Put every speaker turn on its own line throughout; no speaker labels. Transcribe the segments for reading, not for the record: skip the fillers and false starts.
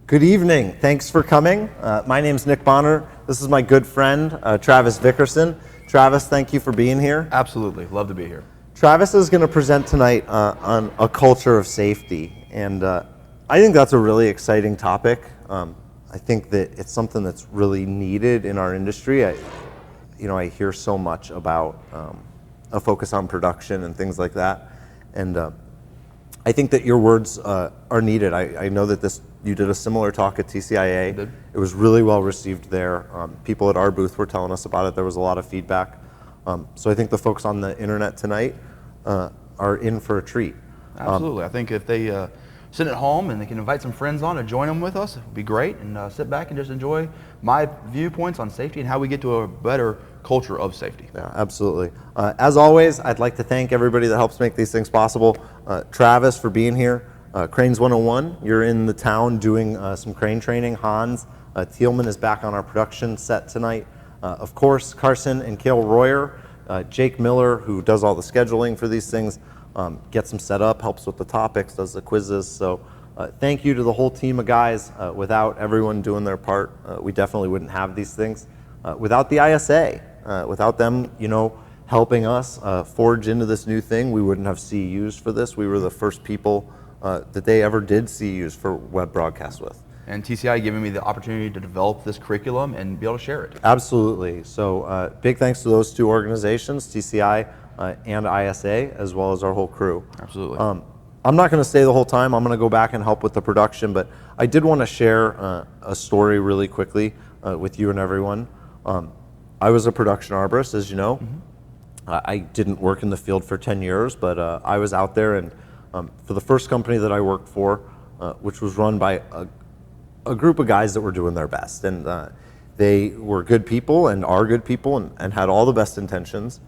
Good evening. Thanks for coming. My name's Nick Bonner. This is my good friend, Travis Vickerson. Travis, thank you for being here.
Absolutely. Love to be here.
Travis is going to present tonight on a culture of safety, and I think that's a really exciting topic. I think that it's something that's really needed in our industry. I hear so much about a focus on production and things like that, and I think that your words are needed. I know that you did a similar talk at TCIA.
I did.
It was really well received there. People at our booth were telling us about it. There was a lot of feedback. So I think the folks on the internet tonight are in for a treat.
Absolutely. I think if they sit at home and they can invite some friends on to join them with us, it would be great, and sit back and just enjoy my viewpoints on safety and how we get to a better culture of safety.
Yeah, absolutely. As always, I'd like to thank everybody that helps make these things possible. Travis for being here. Cranes 101, you're in the town doing some crane training. Hans Thielman is back on our production set tonight. Of course, Carson and Cale Royer. Jake Miller, who does all the scheduling for these things, gets them set up, helps with the topics, does the quizzes. So thank you to the whole team of guys. Without everyone doing their part, we definitely wouldn't have these things. Without the ISA, without them, helping us forge into this new thing, we wouldn't have CEUs for this. We were the first people that they ever did CEUs for web broadcast with.
And TCI giving me the opportunity to develop this curriculum and be able to share it.
Absolutely. So big thanks to those two organizations, TCI and ISA, as well as our whole crew.
Absolutely.
I'm not going to stay the whole time. I'm going to go back and help with the production, but I did want to share a story really quickly with you and everyone. I was a production arborist, as you know. Mm-hmm. I didn't work in the field for 10 years, but I was out there, and for the first company that I worked for, which was run by a group of guys that were doing their best, and they were good people and are good people and had all the best intentions.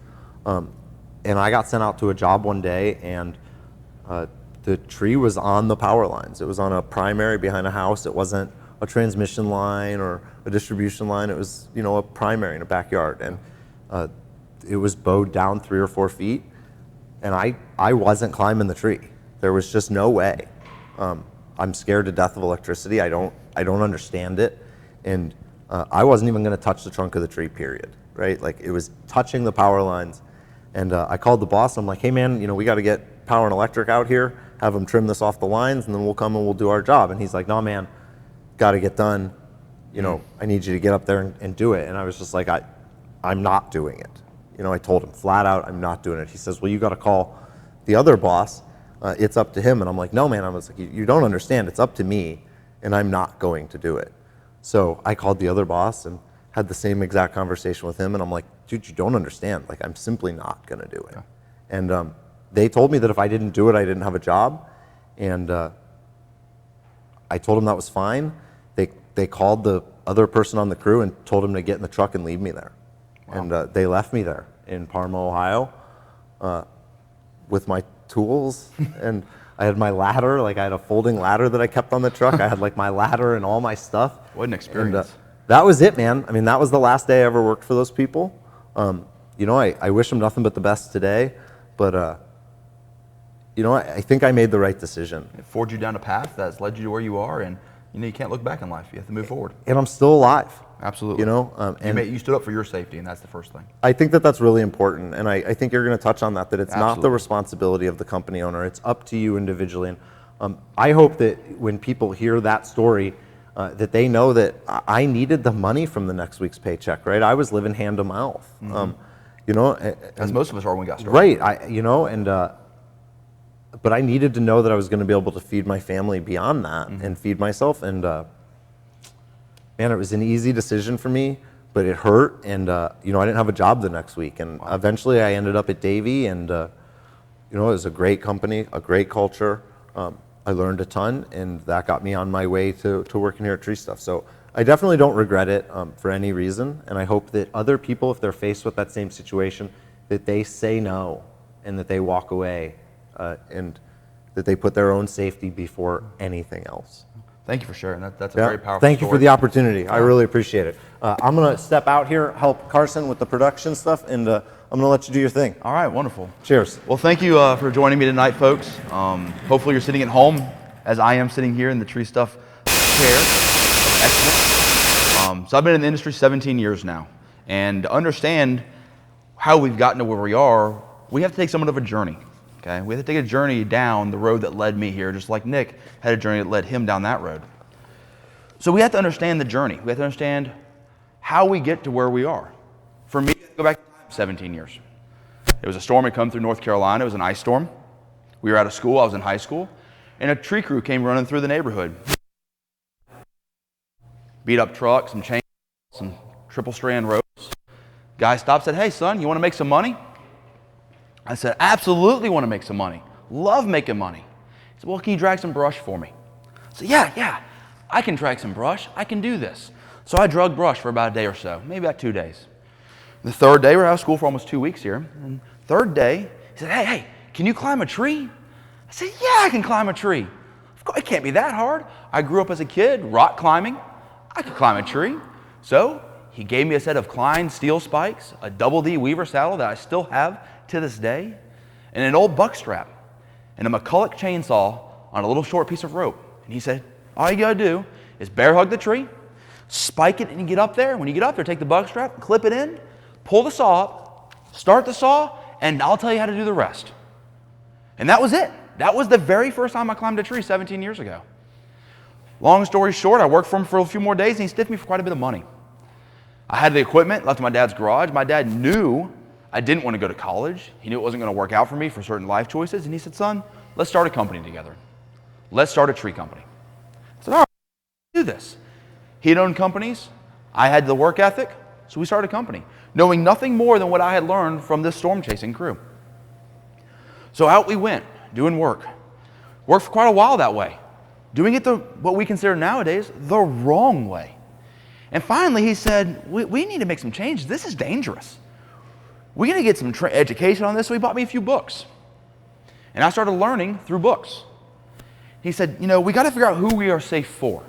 And I got sent out to a job one day, and the tree was on the power lines. It was on a primary behind a house. It wasn't a transmission line or a distribution line. It was, a primary in a backyard, and it was bowed down 3 or 4 feet, and I wasn't climbing the tree. There was just no way. I'm scared to death of electricity. I don't understand it, and I wasn't even going to touch the trunk of the tree. Period. Right? Like, it was touching the power lines, and I called the boss. I'm like, hey man, we got to get power and electric out here. Have them trim this off the lines, and then we'll come and we'll do our job. And he's like, no man, got to get done. I need you to get up there and do it. And I was just like, I'm not doing it. I told him flat out, I'm not doing it. He says, well, you got to call the other boss. It's up to him. And I'm like, no, man. I was like, you don't understand. It's up to me, and I'm not going to do it. So I called the other boss and had the same exact conversation with him. And I'm like, dude, you don't understand. Like, I'm simply not going to do it. Yeah. And they told me that if I didn't do it, I didn't have a job. And I told them that was fine. They called the other person on the crew and told him to get in the truck and leave me there. Wow. And they left me there in Parma, Ohio, with my tools. And I had my ladder. Like, I had a folding ladder that I kept on the truck. I had like my ladder and all my stuff.
What an experience.
And, that was it, man. I mean, that was the last day I ever worked for those people. I wish them nothing but the best today. But, I think I made the right decision.
It forged you down a path that's led you to where you are, and you can't look back in life. You have to move forward.
And I'm still alive.
Absolutely.
And
you stood up for your safety, and that's the first thing.
I think that's really important, and I think you're going to touch on that it's
Absolutely.
Not the responsibility of the company owner. It's up to you individually. And I hope that when people hear that story, that they know that I needed the money from the next week's paycheck, right? I was living hand to mouth.
Mm-hmm. As most of us are when we got started.
Right. But I needed to know that I was going to be able to feed my family beyond that, mm-hmm. and feed myself. And man, it was an easy decision for me, but it hurt. And I didn't have a job the next week. And wow. Eventually, I ended up at Davie, and it was a great company, a great culture. I learned a ton, and that got me on my way to working here at TreeStuff. So I definitely don't regret it for any reason. And I hope that other people, if they're faced with that same situation, that they say no and that they walk away. And that they put their own safety before anything else.
Thank you for sharing. That's a very powerful
Thank you
story.
for the opportunity. I really appreciate it. I'm going to step out here, help Carson with the production stuff, and I'm going to let you do your thing.
All right, wonderful.
Cheers.
Well, thank you for joining me tonight, folks. Hopefully you're sitting at home, as I am sitting here in the TreeStuff care, of excellence. So I've been in the industry 17 years now. And to understand how we've gotten to where we are, we have to take somewhat of a journey. Okay? We have to take a journey down the road that led me here, just like Nick had a journey that led him down that road. So we have to understand the journey. We have to understand how we get to where we are. For me, go back 17 years. It was a storm had come through North Carolina. It was an ice storm. We were out of school. I was in high school. And a tree crew came running through the neighborhood. Beat up trucks, some chains, some triple strand ropes. Guy stopped and said, "Hey, son, you want to make some money?" I said, "Absolutely want to make some money. Love making money." He said, "Well, can you drag some brush for me?" I said, Yeah, I can drag some brush. I can do this." So I drug brush for about a day or so, maybe about 2 days. The third day, we were out of school for almost 2 weeks here. And third day, he said, hey, can you climb a tree? I said, "Yeah, I can climb a tree. Of course, it can't be that hard. I grew up as a kid rock climbing. I could climb a tree." So he gave me a set of Klein steel spikes, a double D Weaver saddle that I still have to this day, and an old buck strap, and a McCulloch chainsaw on a little short piece of rope. And he said, "All you gotta do is bear hug the tree, spike it, and you get up there. When you get up there, take the buck strap, clip it in, pull the saw up, start the saw, and I'll tell you how to do the rest." And that was it. That was the very first time I climbed a tree 17 years ago. Long story short, I worked for him for a few more days, and he stiffed me for quite a bit of money. I had the equipment left in my dad's garage. My dad knew I didn't want to go to college. He knew it wasn't going to work out for me for certain life choices, and he said, "Son, let's start a company together. Let's start a tree company." I said, "All right, let's do this." He'd owned companies. I had the work ethic, so we started a company, knowing nothing more than what I had learned from this storm chasing crew. So out we went, doing work. Worked for quite a while that way, doing it what we consider nowadays the wrong way. And finally he said, we need to make some changes. This is dangerous. We got to get some education on this. So he bought me a few books. And I started learning through books. He said, we got to figure out who we are safe for.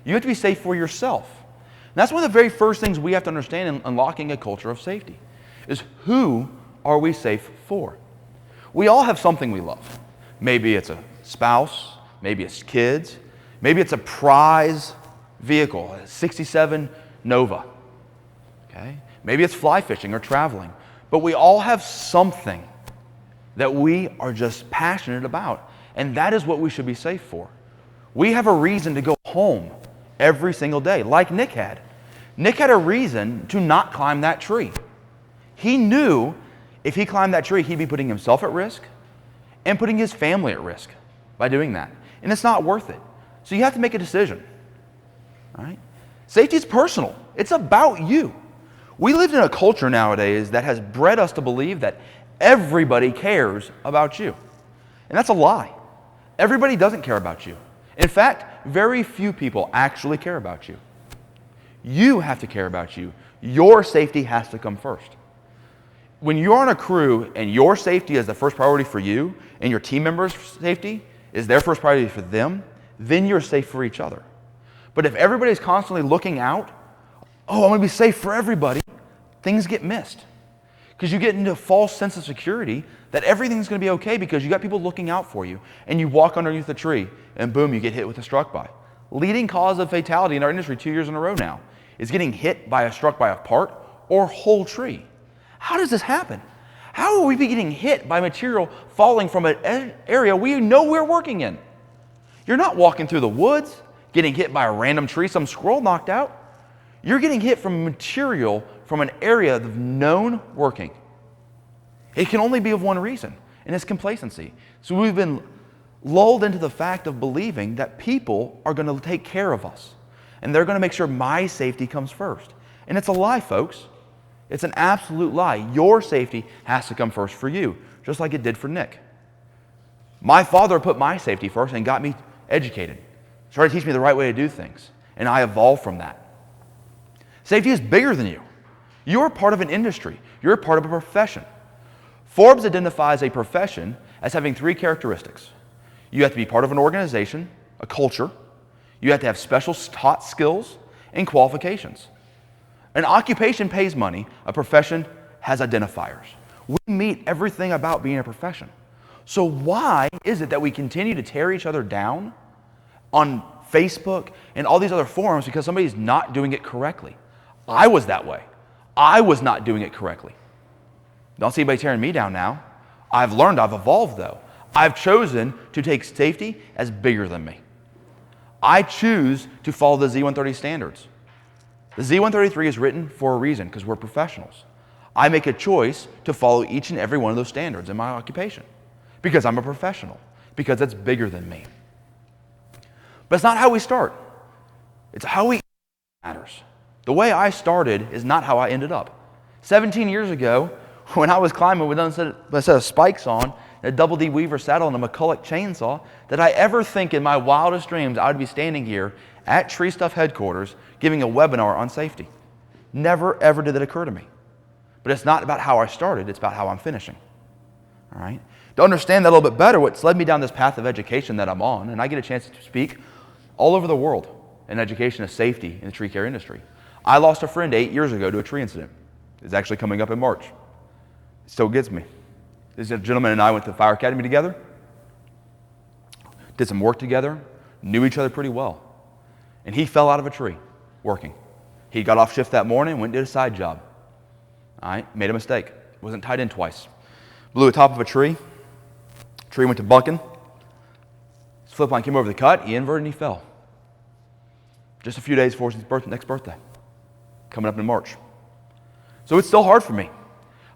You have to be safe for yourself. And that's one of the very first things we have to understand in unlocking a culture of safety, is who are we safe for? We all have something we love. Maybe it's a spouse, maybe it's kids, maybe it's a prize vehicle, a 67 Nova. Okay? Maybe it's fly fishing or traveling. But we all have something that we are just passionate about, and that is what we should be safe for. We have a reason to go home every single day, like Nick had. Nick had a reason to not climb that tree. He knew if he climbed that tree, he'd be putting himself at risk and putting his family at risk by doing that. And it's not worth it. So you have to make a decision. All right? Safety is personal. It's about you. We live in a culture nowadays that has bred us to believe that everybody cares about you. And that's a lie. Everybody doesn't care about you. In fact, very few people actually care about you. You have to care about you. Your safety has to come first. When you're on a crew and your safety is the first priority for you and your team members' safety is their first priority for them, then you're safe for each other. But if everybody's constantly looking out, "Oh, I'm going to be safe for everybody," things get missed. Because you get into a false sense of security that everything's going to be okay because you got people looking out for you, and you walk underneath the tree and boom, you get hit with a struck by. Leading cause of fatality in our industry 2 years in a row now is getting hit by struck by a part or whole tree. How does this happen? How are we getting hit by material falling from an area we know we're working in? You're not walking through the woods, getting hit by a random tree, some squirrel knocked out. You're getting hit from material from an area of known working. It can only be of one reason, and it's complacency. So we've been lulled into the fact of believing that people are going to take care of us, and they're going to make sure my safety comes first. And it's a lie, folks. It's an absolute lie. Your safety has to come first for you, just like it did for Nick. My father put my safety first and got me educated, started to teach me the right way to do things, and I evolved from that. Safety is bigger than you. You're part of an industry. You're part of a profession. Forbes identifies a profession as having 3 characteristics. You have to be part of an organization, a culture. You have to have special taught skills and qualifications. An occupation pays money. A profession has identifiers. We meet everything about being a profession. So why is it that we continue to tear each other down on Facebook and all these other forums because somebody's not doing it correctly. I was that way. I was not doing it correctly. Don't see anybody tearing me down now. I've learned, I've evolved though. I've chosen to take safety as bigger than me. I choose to follow the Z130 standards. The Z133 is written for a reason because we're professionals. I make a choice to follow each and every one of those standards in my occupation because I'm a professional, because it's bigger than me. But it's not how we start. It's how we matters. The way I started is not how I ended up. 17 years ago, when I was climbing with a set of spikes on, a double D Weaver saddle and a McCulloch chainsaw, did I ever think in my wildest dreams I would be standing here at TreeStuff headquarters giving a webinar on safety? Never, ever did it occur to me. But it's not about how I started, it's about how I'm finishing. All right? To understand that a little bit better, what's led me down this path of education that I'm on, and I get a chance to speak all over the world in education of safety in the tree care industry. I lost a friend 8 years ago to a tree incident. It's actually coming up in March. It still gets me. This gentleman and I went to the fire academy together, did some work together, knew each other pretty well. And he fell out of a tree working. He got off shift that morning, went and did a side job. All right, made a mistake. Wasn't tied in twice. Blew the top of a tree. Tree went to bunking. His flip line came over the cut, he inverted and he fell. Just a few days before his next birthday, coming up in March. So it's still hard for me.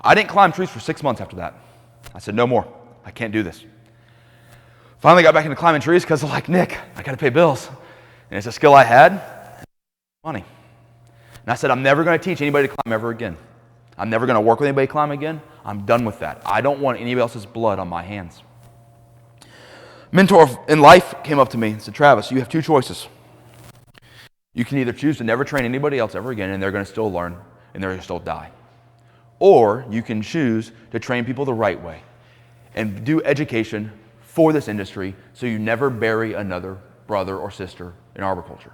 I didn't climb trees for 6 months after that. I said, no more. I can't do this. Finally got back into climbing trees because I'm like, Nick, I got to pay bills. And it's a skill I had, money. And I said, I'm never going to teach anybody to climb ever again. I'm never going to work with anybody to climb again. I'm done with that. I don't want anybody else's blood on my hands. Mentor in life came up to me and said, Travis, you have two choices. You can either choose to never train anybody else ever again and they're going to still learn and they're going to still die. Or you can choose to train people the right way and do education for this industry so you never bury another brother or sister in arboriculture.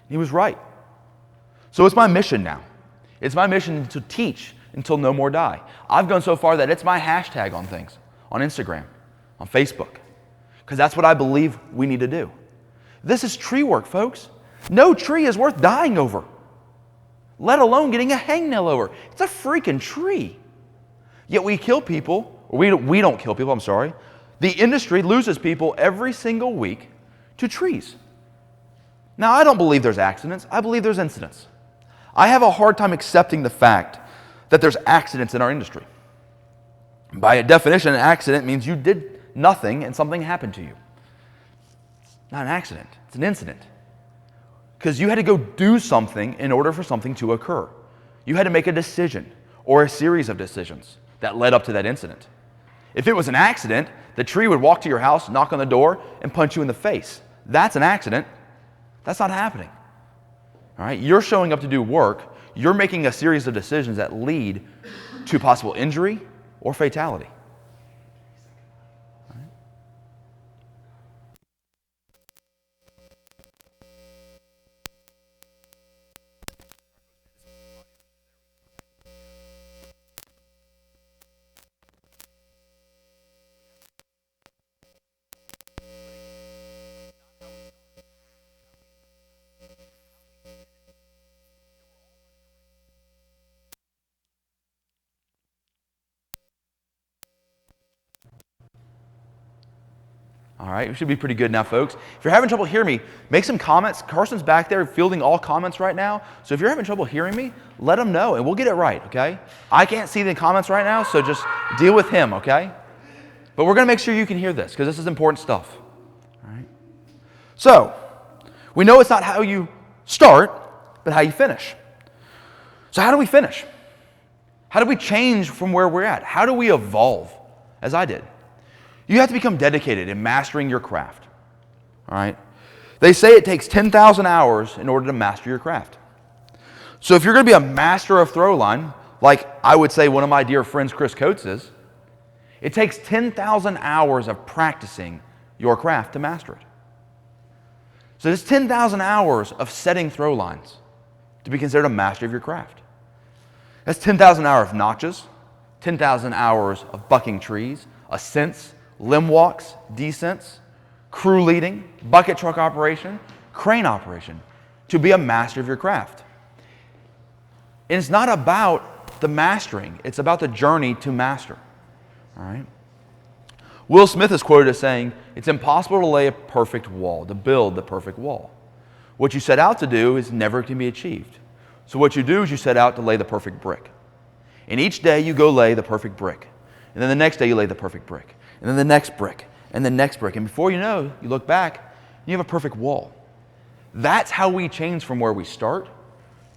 He was right. So it's my mission now. It's my mission to teach until no more die. I've gone so far that it's my hashtag on things, on Instagram, on Facebook, because that's what I believe we need to do. This is tree work, folks. No tree is worth dying over, let alone getting a hangnail over. It's a freaking tree. Yet we kill people, or we don't kill people, I'm sorry. The industry loses people every single week to trees. Now, I don't believe there's accidents. I believe there's incidents. I have a hard time accepting the fact that there's accidents in our industry. By definition, an accident means you did nothing and something happened to you. It's not an accident, it's an incident. Because you had to go do something in order for something to occur. You had to make a decision or a series of decisions that led up to that incident. If it was an accident, the tree would walk to your house, knock on the door, and punch you in the face. That's an accident. That's not happening. All right? You're showing up to do work. You're making a series of decisions that lead to possible injury or fatality. All right, we should be pretty good now, folks. If you're having trouble hearing me, make some comments. Carson's back there fielding all comments right now. So if you're having trouble hearing me, let him know, and we'll get it right, okay? I can't see the comments right now, so just deal with him, okay? But we're going to make sure you can hear this, because this is important stuff. All right? So, we know it's not how you start, but how you finish. So how do we finish? How do we change from where we're at? How do we evolve, as I did? You have to become dedicated in mastering your craft. All right? They say it takes 10,000 hours in order to master your craft. So if you're going to be a master of throw line, like I would say one of my dear friends Chris Coates is, it takes 10,000 hours of practicing your craft to master it. So there's 10,000 hours of setting throw lines to be considered a master of your craft. That's 10,000 hours of notches, 10,000 hours of bucking trees, ascents, limb walks, descents, crew leading, bucket truck operation, crane operation, to be a master of your craft. And it's not about the mastering, it's about the journey to master. All right? Will Smith is quoted as saying, it's impossible to lay a perfect wall, to build the perfect wall. What you set out to do is never can be achieved. So what you do is you set out to lay the perfect brick. And each day you go lay the perfect brick. And then the next day you lay the perfect brick. And then the next brick. And the next brick. And before you know, you look back, and you have a perfect wall. That's how we change from where we start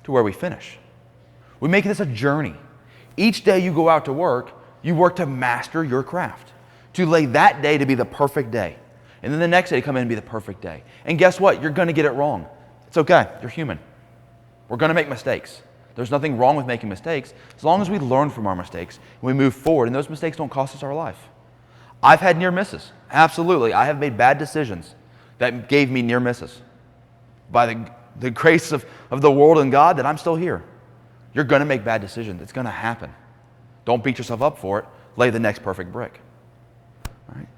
to where we finish. We make this a journey. Each day you go out to work, you work to master your craft. To lay that day to be the perfect day. And then the next day to come in and be the perfect day. And guess what? You're going to get it wrong. It's okay. You're human. We're going to make mistakes. There's nothing wrong with making mistakes as long as we learn from our mistakes and we move forward, and those mistakes don't cost us our life. I've had near misses. Absolutely. I have made bad decisions that gave me near misses. By the grace of the world and God, that I'm still here. You're going to make bad decisions. It's going to happen. Don't beat yourself up for it. Lay the next perfect brick. All right.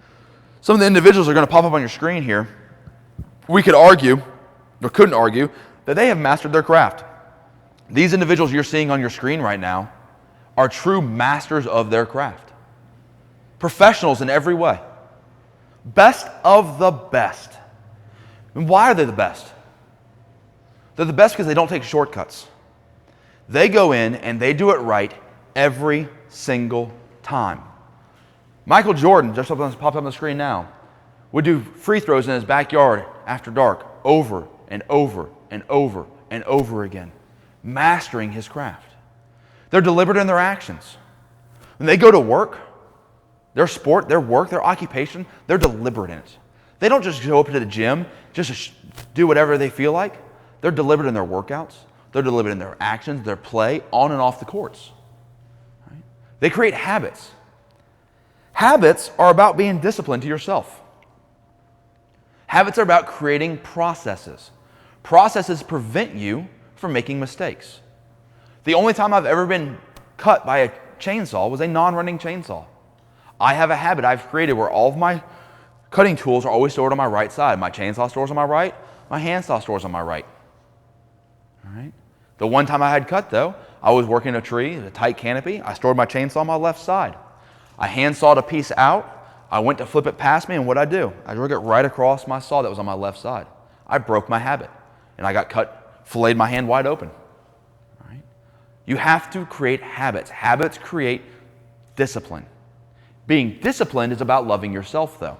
Some of the individuals are going to pop up on your screen here. We could argue, or couldn't argue, that they have mastered their craft. These individuals you're seeing on your screen right now are true masters of their craft. Professionals in every way. Best of the best. And why are they the best? They're the best because they don't take shortcuts. They go in and they do it right every single time. Michael Jordan, just popped up on the screen now, would do free throws in his backyard after dark over and over and over and over again, mastering his craft. They're deliberate in their actions. When they go to work, their sport, their work, their occupation, they're deliberate in it. They don't just go up to the gym just to do whatever they feel like. They're deliberate in their workouts. They're deliberate in their actions, their play, on and off the courts. Right? They create habits. Habits are about being disciplined to yourself. Habits are about creating processes. Processes prevent you from making mistakes. The only time I've ever been cut by a chainsaw was a non-running chainsaw. I have a habit I've created where all of my cutting tools are always stored on my right side. My chainsaw stores on my right, my handsaw stores on my right. All right. The one time I had cut though, I was working a tree, a tight canopy. I stored my chainsaw on my left side. I hand-sawed a piece out. I went to flip it past me, and what'd I do? I drug it right across my saw that was on my left side. I broke my habit, and I got cut, filleted my hand wide open. All right? You have to create habits. Habits create discipline. Being disciplined is about loving yourself, though.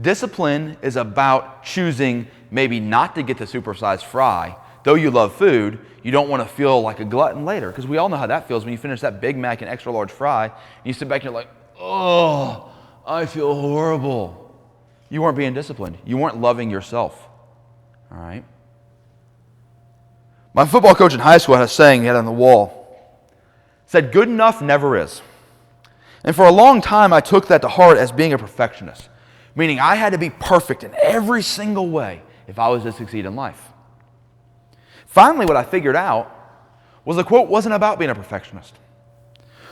Discipline is about choosing maybe not to get the supersized fry. Though you love food, you don't want to feel like a glutton later, because we all know how that feels when you finish that Big Mac and extra large fry, and you sit back and you're like, oh, I feel horrible. You weren't being disciplined. You weren't loving yourself. All right? My football coach in high school had a saying he had on the wall. It said, good enough never is. And for a long time, I took that to heart as being a perfectionist, meaning I had to be perfect in every single way if I was to succeed in life. Finally, what I figured out was the quote wasn't about being a perfectionist.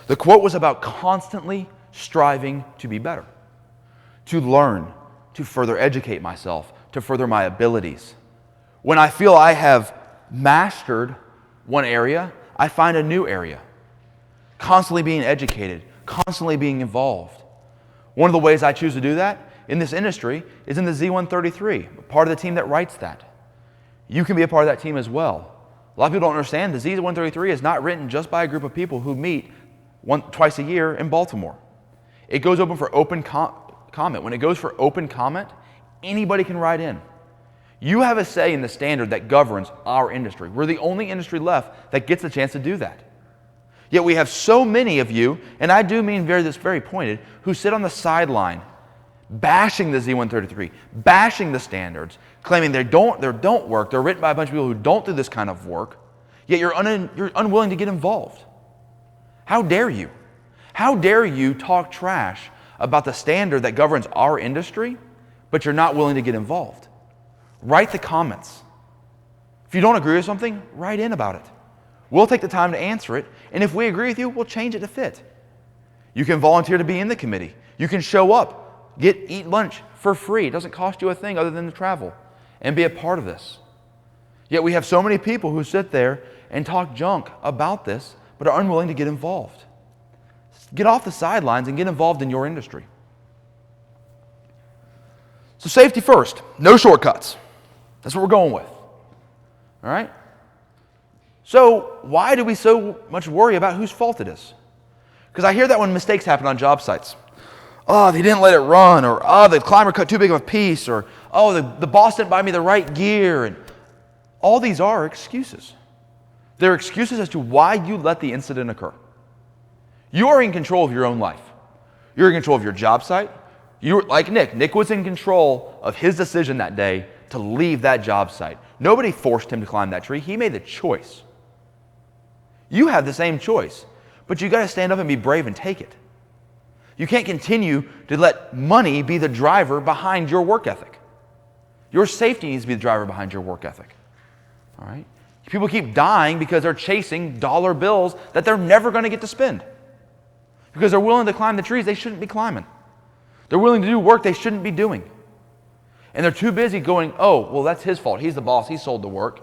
The quote was about constantly striving to be better, to learn, to further educate myself, to further my abilities. When I feel I have mastered one area, I find a new area. Constantly being educated, constantly being involved. One of the ways I choose to do that in this industry is in the Z133, part of the team that writes that. You can be a part of that team as well. A lot of people don't understand the Z133 is not written just by a group of people who meet twice a year in Baltimore. It goes open for open comment. When it goes for open comment, anybody can write in. You have a say in the standard that governs our industry. We're the only industry left that gets a chance to do that. Yet we have so many of you, and I do mean this very pointed, who sit on the sideline bashing the Z133, bashing the standards, claiming they don't work, they're written by a bunch of people who don't do this kind of work, yet you're unwilling to get involved. How dare you? How dare you talk trash about the standard that governs our industry, but you're not willing to get involved? Write the comments. If you don't agree with something, write in about it. We'll take the time to answer it, and if we agree with you, we'll change it to fit. You can volunteer to be in the committee. You can show up eat lunch for free. It doesn't cost you a thing other than to travel and be a part of this. Yet we have so many people who sit there and talk junk about this, but are unwilling to get involved. Get off the sidelines and get involved in your industry. So safety first, no shortcuts. That's what we're going with. All right? So why do we so much worry about whose fault it is? Because I hear that when mistakes happen on job sites. Oh, they didn't let it run, or oh, the climber cut too big of a piece, or oh, the boss didn't buy me the right gear. And all these are excuses. They're excuses as to why you let the incident occur. You are in control of your own life. You're in control of your job site. You're like Nick. Nick was in control of his decision that day to leave that job site. Nobody forced him to climb that tree. He made the choice. You have the same choice, but you got to stand up and be brave and take it. You can't continue to let money be the driver behind your work ethic. Your safety needs to be the driver behind your work ethic. All right? People keep dying because they're chasing dollar bills that they're never going to get to spend. Because they're willing to climb the trees they shouldn't be climbing. They're willing to do work they shouldn't be doing. And they're too busy going, oh, well, that's his fault. He's the boss. He sold the work.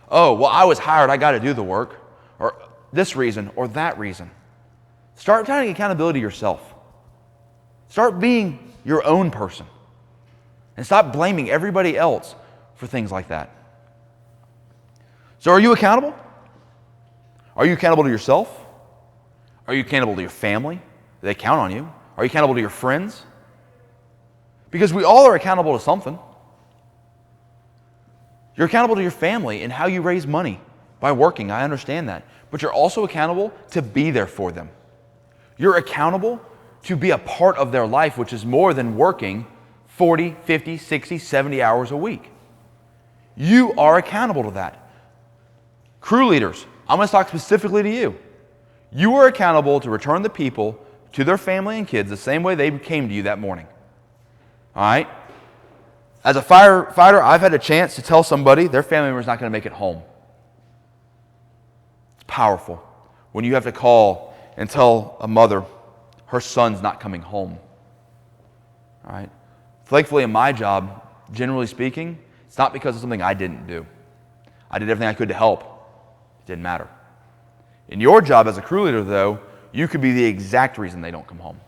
Oh, well, I was hired. I got to do the work. Or this reason or that reason. Start taking accountability yourself. Start being your own person. And stop blaming everybody else for things like that. So are you accountable? Are you accountable to yourself? Are you accountable to your family? Do they count on you? Are you accountable to your friends? Because we all are accountable to something. You're accountable to your family and how you raise money by working. I understand that. But you're also accountable to be there for them. You're accountable to be a part of their life, which is more than working 40, 50, 60, 70 hours a week. You are accountable to that. Crew leaders, I'm going to talk specifically to you. You are accountable to return the people to their family and kids the same way they came to you that morning. All right? As a firefighter, I've had a chance to tell somebody their family member is not going to make it home. It's powerful when you have to call and tell a mother her son's not coming home. All right? Thankfully, in my job, generally speaking, it's not because of something I didn't do. I did everything I could to help. It didn't matter. In your job as a crew leader, though, you could be the exact reason they don't come home.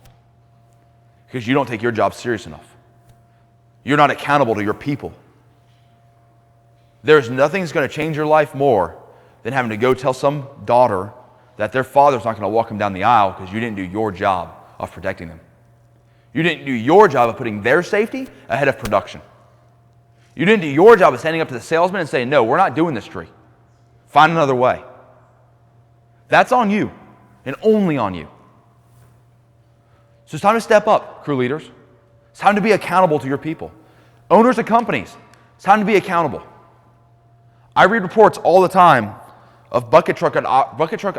Because you don't take your job serious enough. You're not accountable to your people. There's nothing that's going to change your life more than having to go tell some daughter that their father's not going to walk them down the aisle because you didn't do your job of protecting them. You didn't do your job of putting their safety ahead of production. You didn't do your job of standing up to the salesman and saying, no, we're not doing this tree. Find another way. That's on you, and only on you. So it's time to step up, crew leaders. It's time to be accountable to your people. Owners of companies, it's time to be accountable. I read reports all the time of bucket truck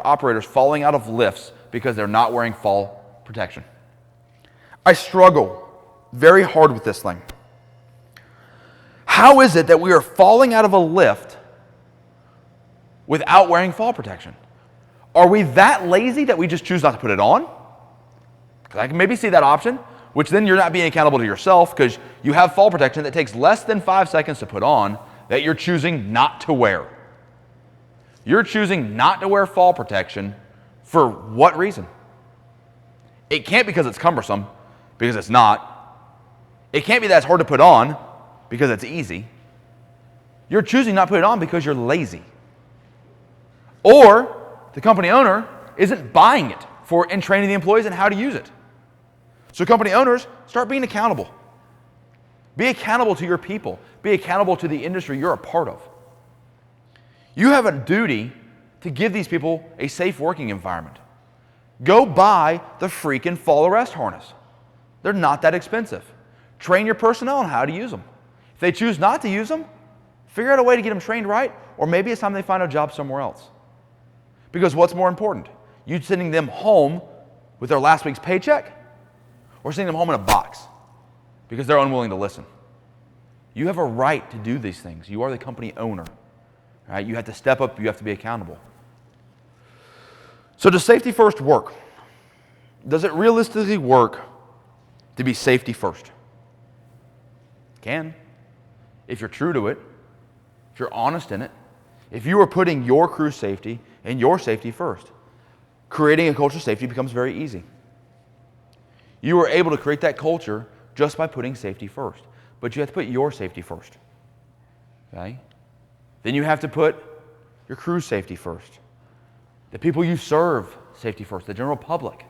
operators falling out of lifts because they're not wearing fall protection. I struggle very hard with this thing. How is it that we are falling out of a lift without wearing fall protection? Are we that lazy that we just choose not to put it on? Because I can maybe see that option, which then you're not being accountable to yourself because you have fall protection that takes less than 5 seconds to put on that you're choosing not to wear. You're choosing not to wear fall protection for what reason? It can't be because it's cumbersome, because it's not. It can't be that it's hard to put on, because it's easy. You're choosing not to put it on because you're lazy. Or the company owner isn't buying it and training the employees in how to use it. So company owners, start being accountable. Be accountable to your people. Be accountable to the industry you're a part of. You have a duty to give these people a safe working environment. Go buy the freaking fall arrest harness. They're not that expensive. Train your personnel on how to use them. If they choose not to use them, figure out a way to get them trained right, or maybe it's time they find a job somewhere else. Because what's more important? You sending them home with their last week's paycheck, or sending them home in a box because they're unwilling to listen? You have a right to do these things. You are the company owner. Right? You have to step up. You have to be accountable. So does safety first work? Does it realistically work to be safety first? It can. If you're true to it, if you're honest in it, if you are putting your crew's safety and your safety first, creating a culture of safety becomes very easy. You are able to create that culture just by putting safety first. But you have to put your safety first. Okay? Then you have to put your crew's safety first. The people you serve, safety first. The general public.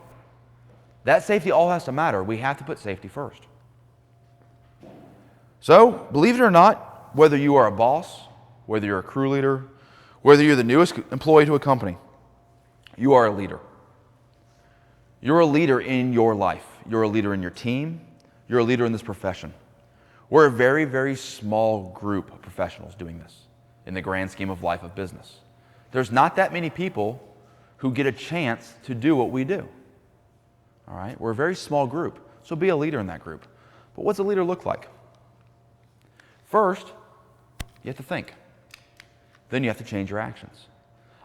That safety all has to matter. We have to put safety first. So, believe it or not, whether you are a boss, whether you're a crew leader, whether you're the newest employee to a company, you are a leader. You're a leader in your life. You're a leader in your team. You're a leader in this profession. We're a very, very small group of professionals doing this in the grand scheme of life of business. There's not that many people who get a chance to do what we do. All right? We're a very small group, so be a leader in that group. But what's a leader look like? First, you have to think. Then you have to change your actions.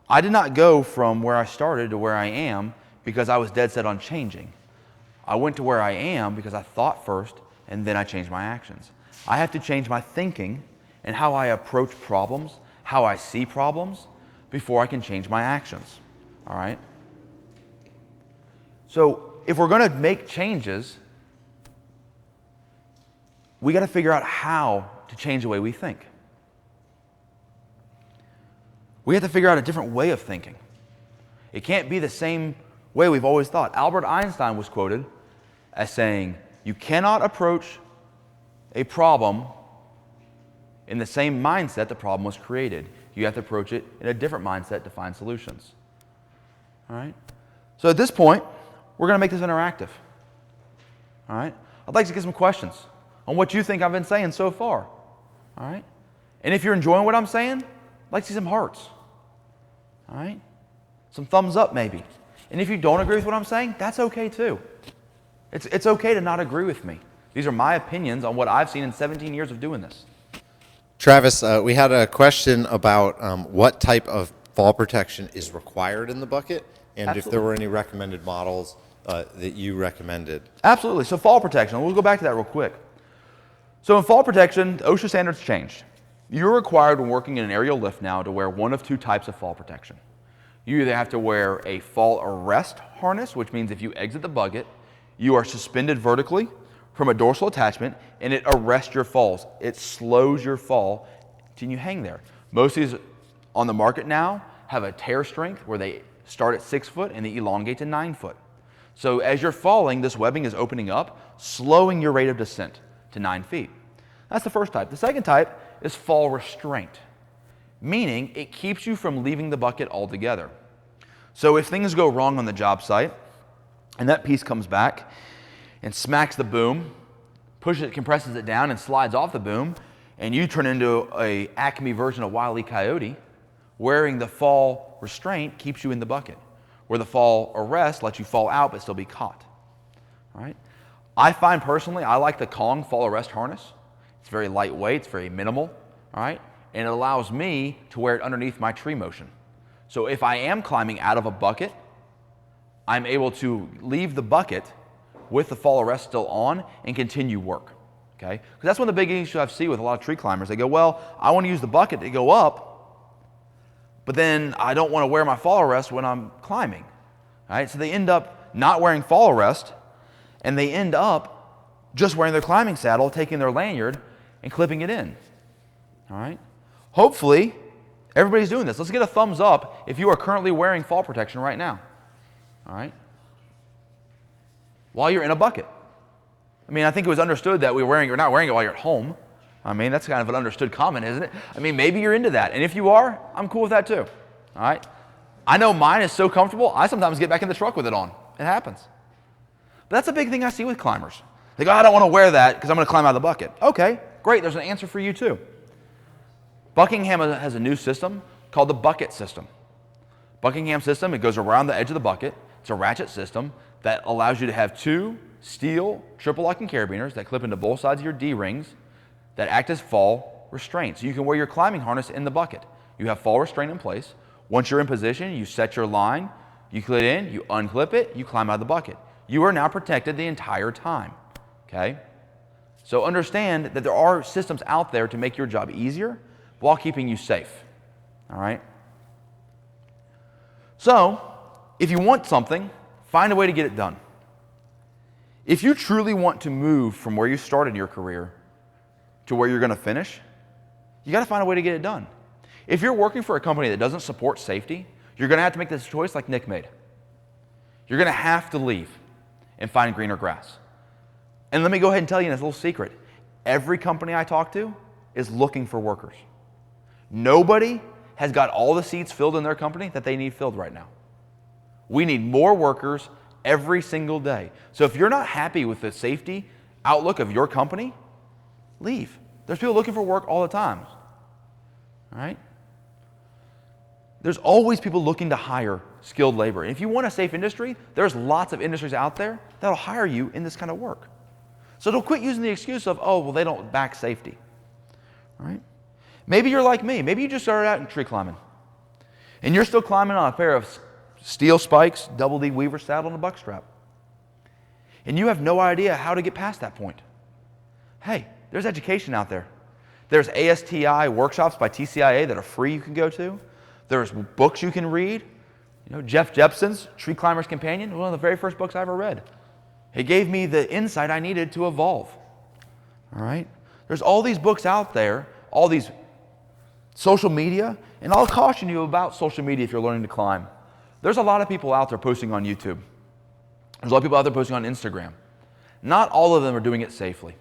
I did not go from where I started to where I am because I was dead set on changing. I went to where I am because I thought first, and then I changed my actions. I have to change my thinking and how I approach problems, how I see problems, before I can change my actions. All right? So if we're going to make changes, we got to figure out how to change the way we think. We have to figure out a different way of thinking. It can't be the same way we've always thought. Albert Einstein was quoted as saying, "You cannot approach a problem in the same mindset the problem was created. You have to approach it in a different mindset to find solutions." All right? So at this point, we're going to make this interactive. All right? I'd like to get some questions on what you think I've been saying so far. All right? And if you're enjoying what I'm saying, I'd like to see some hearts. All right? Some thumbs up maybe. And if you don't agree with what I'm saying, that's okay too. It's okay to not agree with me. These are my opinions on what I've seen in 17 years of doing this.
Travis, we had a question about what type of fall protection is required in the bucket, and
Absolutely.
if there were any recommended models that you recommended.
Absolutely. So fall protection, we'll go back to that real quick. So in fall protection, OSHA standards changed. You're required when working in an aerial lift now to wear one of two types of fall protection. You either have to wear a fall arrest harness, which means if you exit the bucket, you are suspended vertically from a dorsal attachment, and it arrests your falls. It slows your fall until you hang there. Most of these on the market now have a tear strength where they start at 6 foot and they elongate to 9 foot. So as you're falling, this webbing is opening up, slowing your rate of descent to 9 feet. That's the first type. The second type is fall restraint, meaning it keeps you from leaving the bucket altogether. So if things go wrong on the job site and that piece comes back and smacks the boom, pushes it, compresses it down and slides off the boom, and you turn into a Acme version of Wile E. Coyote, wearing the fall restraint keeps you in the bucket, where the fall arrest lets you fall out but still be caught. All right? I find personally, I like the Kong fall arrest harness. It's very lightweight, it's very minimal, all right? And it allows me to wear it underneath my tree motion. So if I am climbing out of a bucket, I'm able to leave the bucket with the fall arrest still on and continue work, okay? Because that's one of the big issues I see with a lot of tree climbers. They go, well, I want to use the bucket to go up, but then I don't want to wear my fall arrest when I'm climbing, all right? So they end up not wearing fall arrest, and they end up just wearing their climbing saddle, taking their lanyard, and clipping it in, all right? Hopefully, everybody's doing this. Let's get a thumbs up if you are currently wearing fall protection right now, all right? While you're in a bucket. I mean, I think it was understood that you're not wearing it while you're at home. I mean, that's kind of an understood comment, isn't it? I mean, maybe you're into that. And if you are, I'm cool with that too, all right? I know mine is so comfortable, I sometimes get back in the truck with it on. It happens. But that's a big thing I see with climbers. They go, I don't want to wear that because I'm going to climb out of the bucket. Okay, great, there's an answer for you too. Buckingham has a new system called the bucket system. Buckingham system, it goes around the edge of the bucket. It's a ratchet system that allows you to have two steel triple locking carabiners that clip into both sides of your D-rings that act as fall restraints. So you can wear your climbing harness in the bucket. You have fall restraint in place. Once you're in position, you set your line, you clip it in, you unclip it, you climb out of the bucket. You are now protected the entire time. okay? So understand that there are systems out there to make your job easier while keeping you safe, all right? So, if you want something, find a way to get it done. If you truly want to move from where you started your career to where you're going to finish, you got to find a way to get it done. If you're working for a company that doesn't support safety, you're going to have to make this choice like Nick made. You're going to have to leave and find greener grass. And let me go ahead and tell you this little secret. Every company I talk to is looking for workers. Nobody has got all the seats filled in their company that they need filled right now. We need more workers every single day. So if you're not happy with the safety outlook of your company, leave. There's people looking for work all the time. All right? There's always people looking to hire skilled labor. And if you want a safe industry, there's lots of industries out there that'll hire you in this kind of work. So don't quit using the excuse of, oh, well, they don't back safety. All right? Maybe you're like me. Maybe you just started out in tree climbing. And you're still climbing on a pair of steel spikes, double D weaver saddle, and a buck strap. And you have no idea how to get past that point. Hey, there's education out there. There's ASTI workshops by TCIA that are free you can go to. There's books you can read. You know, Jeff Jepson's Tree Climber's Companion, one of the very first books I ever read. It gave me the insight I needed to evolve. All right? There's all these books out there, all these social media, and I'll caution you about social media if you're learning to climb. There's a lot of people out there posting on YouTube. There's a lot of people out there posting on Instagram. Not all of them are doing it safely.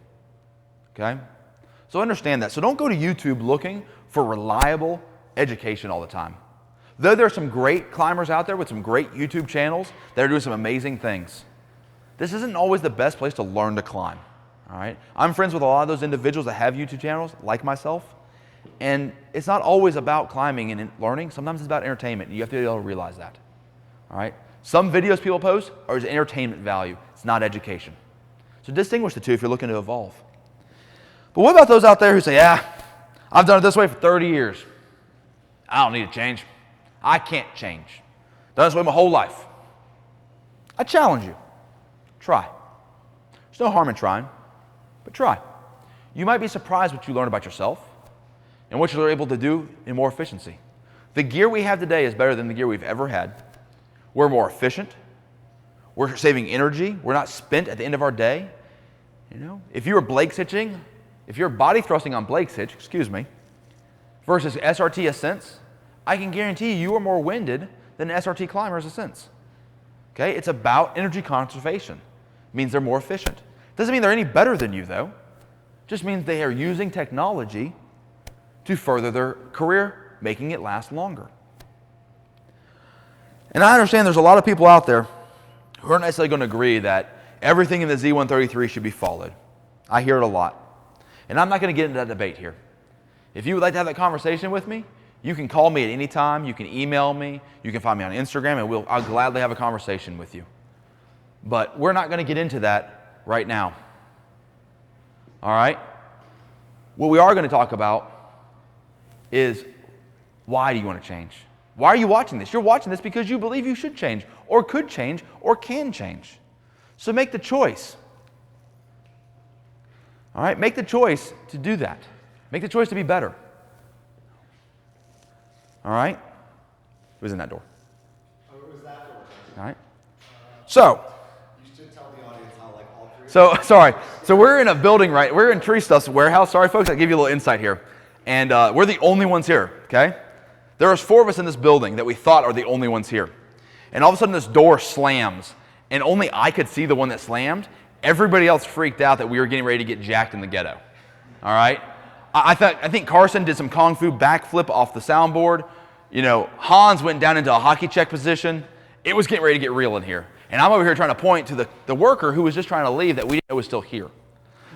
Okay? So understand that. So don't go to YouTube looking for reliable education all the time. Though there are some great climbers out there with some great YouTube channels that are doing some amazing things, this isn't always the best place to learn to climb. All right? I'm friends with a lot of those individuals that have YouTube channels, like myself, and it's not always about climbing and learning. Sometimes it's about entertainment, and you have to be able to realize that. All right? Some videos people post are just entertainment value. It's not education. So distinguish the two if you're looking to evolve. But what about those out there who say, yeah, I've done it this way for 30 years. I don't need to change. I can't change. Done this way my whole life. I challenge you. Try. There's no harm in trying, but try. You might be surprised what you learn about yourself and what you're able to do in more efficiency. The gear we have today is better than the gear we've ever had. We're more efficient. We're saving energy. We're not spent at the end of our day. You know, if you were Blake hitching, if you're body thrusting on Blake's hitch, versus SRT ascents, I can guarantee you are more winded than SRT climbers ascents. Okay, it's about energy conservation. It means they're more efficient. Doesn't mean they're any better than you though. Just means they are using technology to further their career, making it last longer. And I understand there's a lot of people out there who aren't necessarily going to agree that everything in the Z133 should be followed. I hear it a lot. And I'm not going to get into that debate here. If you would like to have that conversation with me, you can call me at any time. You can email me. You can find me on Instagram, and I'll gladly have a conversation with you. But we're not going to get into that right now. All right? What we are going to talk about is, why do you want to change? Why are you watching this? You're watching this because you believe you should change, or could change, or can change. So make the choice. All right? Make the choice to do that. Make the choice to be better. All right? Who's in that door?
Oh, it was that door.
All right. So.
You should tell the audience how, like, all three.
So we're in a building, right? We're in TreeStuff's warehouse. Sorry, folks, I'll give you a little insight here. And we're the only ones here, okay? There was 4 of us in this building that we thought are the only ones here. And all of a sudden, this door slams, and only I could see the one that slammed. Everybody else freaked out that we were getting ready to get jacked in the ghetto. All right? I think Carson did some Kung Fu backflip off the soundboard. You know, Hans went down into a hockey check position. It was getting ready to get real in here. And I'm over here trying to point to the worker who was just trying to leave that we didn't know was still here.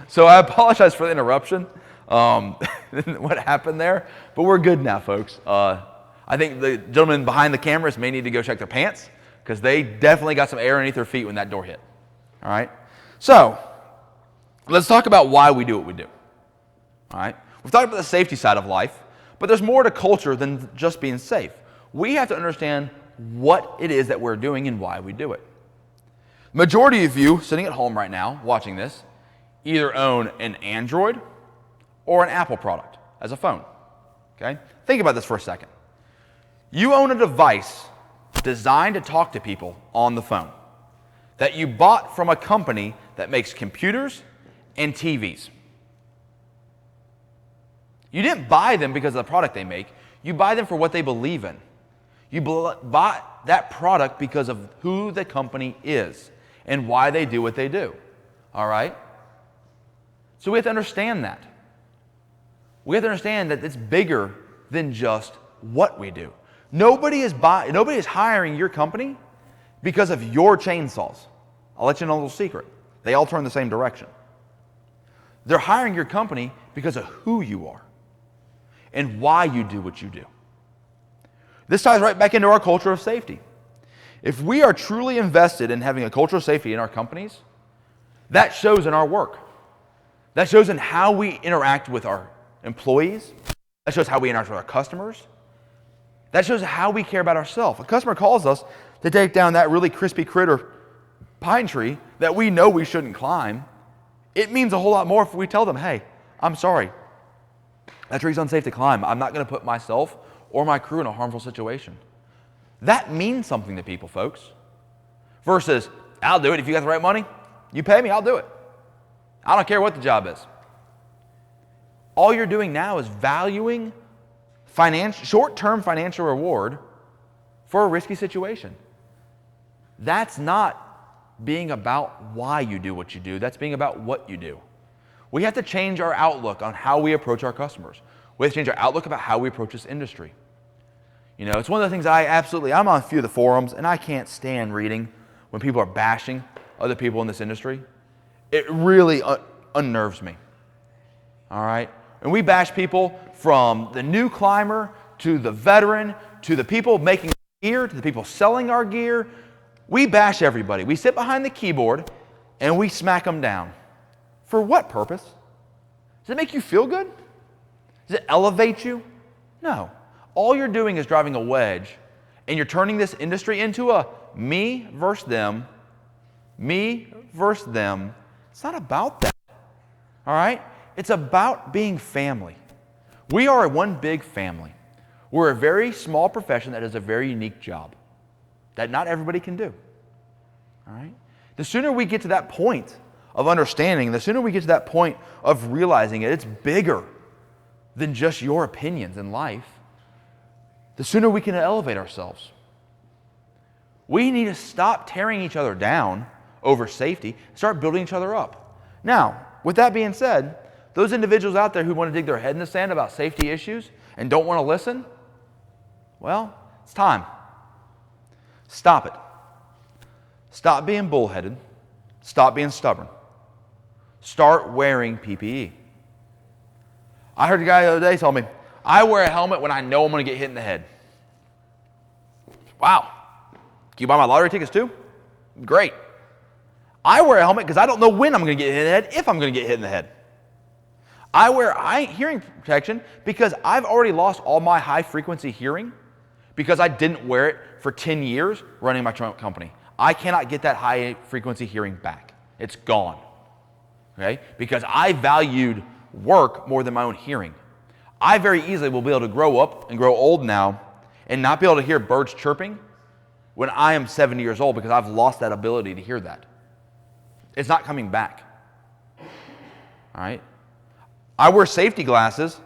So I apologize for the interruption, what happened there. But we're good now, folks. I think the gentlemen behind the cameras may need to go check their pants because they definitely got some air underneath their feet when that door hit. All right? So let's talk about why we do what we do. All right? We've talked about the safety side of life, but there's more to culture than just being safe. We have to understand what it is that we're doing and why we do it. Majority of you sitting at home right now watching this, either own an Android or an Apple product as a phone. Okay? Think about this for a second. You own a device designed to talk to people on the phone that you bought from a company that makes computers and TVs. You didn't buy them because of the product they make. You buy them for what they believe in. You bought that product because of who the company is and why they do what they do. All right? So we have to understand that. We have to understand that it's bigger than just what we do. Nobody is hiring your company because of your chainsaws. I'll let you know a little secret. They all turn the same direction. They're hiring your company because of who you are and why you do what you do. This ties right back into our culture of safety. If we are truly invested in having a culture of safety in our companies, that shows in our work. That shows in how we interact with our employees. That shows how we interact with our customers. That shows how we care about ourselves. A customer calls us to take down that really crispy critter pine tree that we know we shouldn't climb. It means a whole lot more if we tell them, hey, I'm sorry. That tree's unsafe to climb. I'm not going to put myself or my crew in a harmful situation. That means something to people, folks. Versus, I'll do it if you got the right money. You pay me, I'll do it. I don't care what the job is. All you're doing now is valuing short-term financial reward for a risky situation. That's not being about why you do what you do. That's being about what you do. We have to change our outlook on how we approach our customers. We have to change our outlook about how we approach this industry. You know, it's one of the things I'm on a few of the forums, and I can't stand reading when people are bashing other people in this industry. It really unnerves me. All right? And we bash people from the new climber to the veteran to the people making gear to the people selling our gear. We bash everybody. We sit behind the keyboard and we smack them down. For what purpose? Does it make you feel good? Does it elevate you? No. All you're doing is driving a wedge, and you're turning this industry into a me versus them, me versus them. It's not about that. All right? It's about being family. We are one big family. We're a very small profession that has a very unique job that not everybody can do. All right? The sooner we get to that point of understanding, the sooner we get to that point of realizing it's bigger than just your opinions in life, the sooner we can elevate ourselves. We need to stop tearing each other down over safety, start building each other up. Now, with that being said, those individuals out there who want to dig their head in the sand about safety issues and don't want to listen, well, it's time. Stop it. Stop being bullheaded. Stop being stubborn. Start wearing PPE. I heard a guy the other day tell me, I wear a helmet when I know I'm going to get hit in the head. Wow. Can you buy my lottery tickets too? Great. I wear a helmet because I don't know when I'm going to get hit in the head, if I'm going to get hit in the head. I wear hearing protection because I've already lost all my high-frequency hearing because I didn't wear it for 10 years running my truck company. I cannot get that high-frequency hearing back. It's gone. Okay? Because I valued work more than my own hearing. I very easily will be able to grow up and grow old now and not be able to hear birds chirping when I am 70 years old because I've lost that ability to hear that. It's not coming back. All right? I wear safety glasses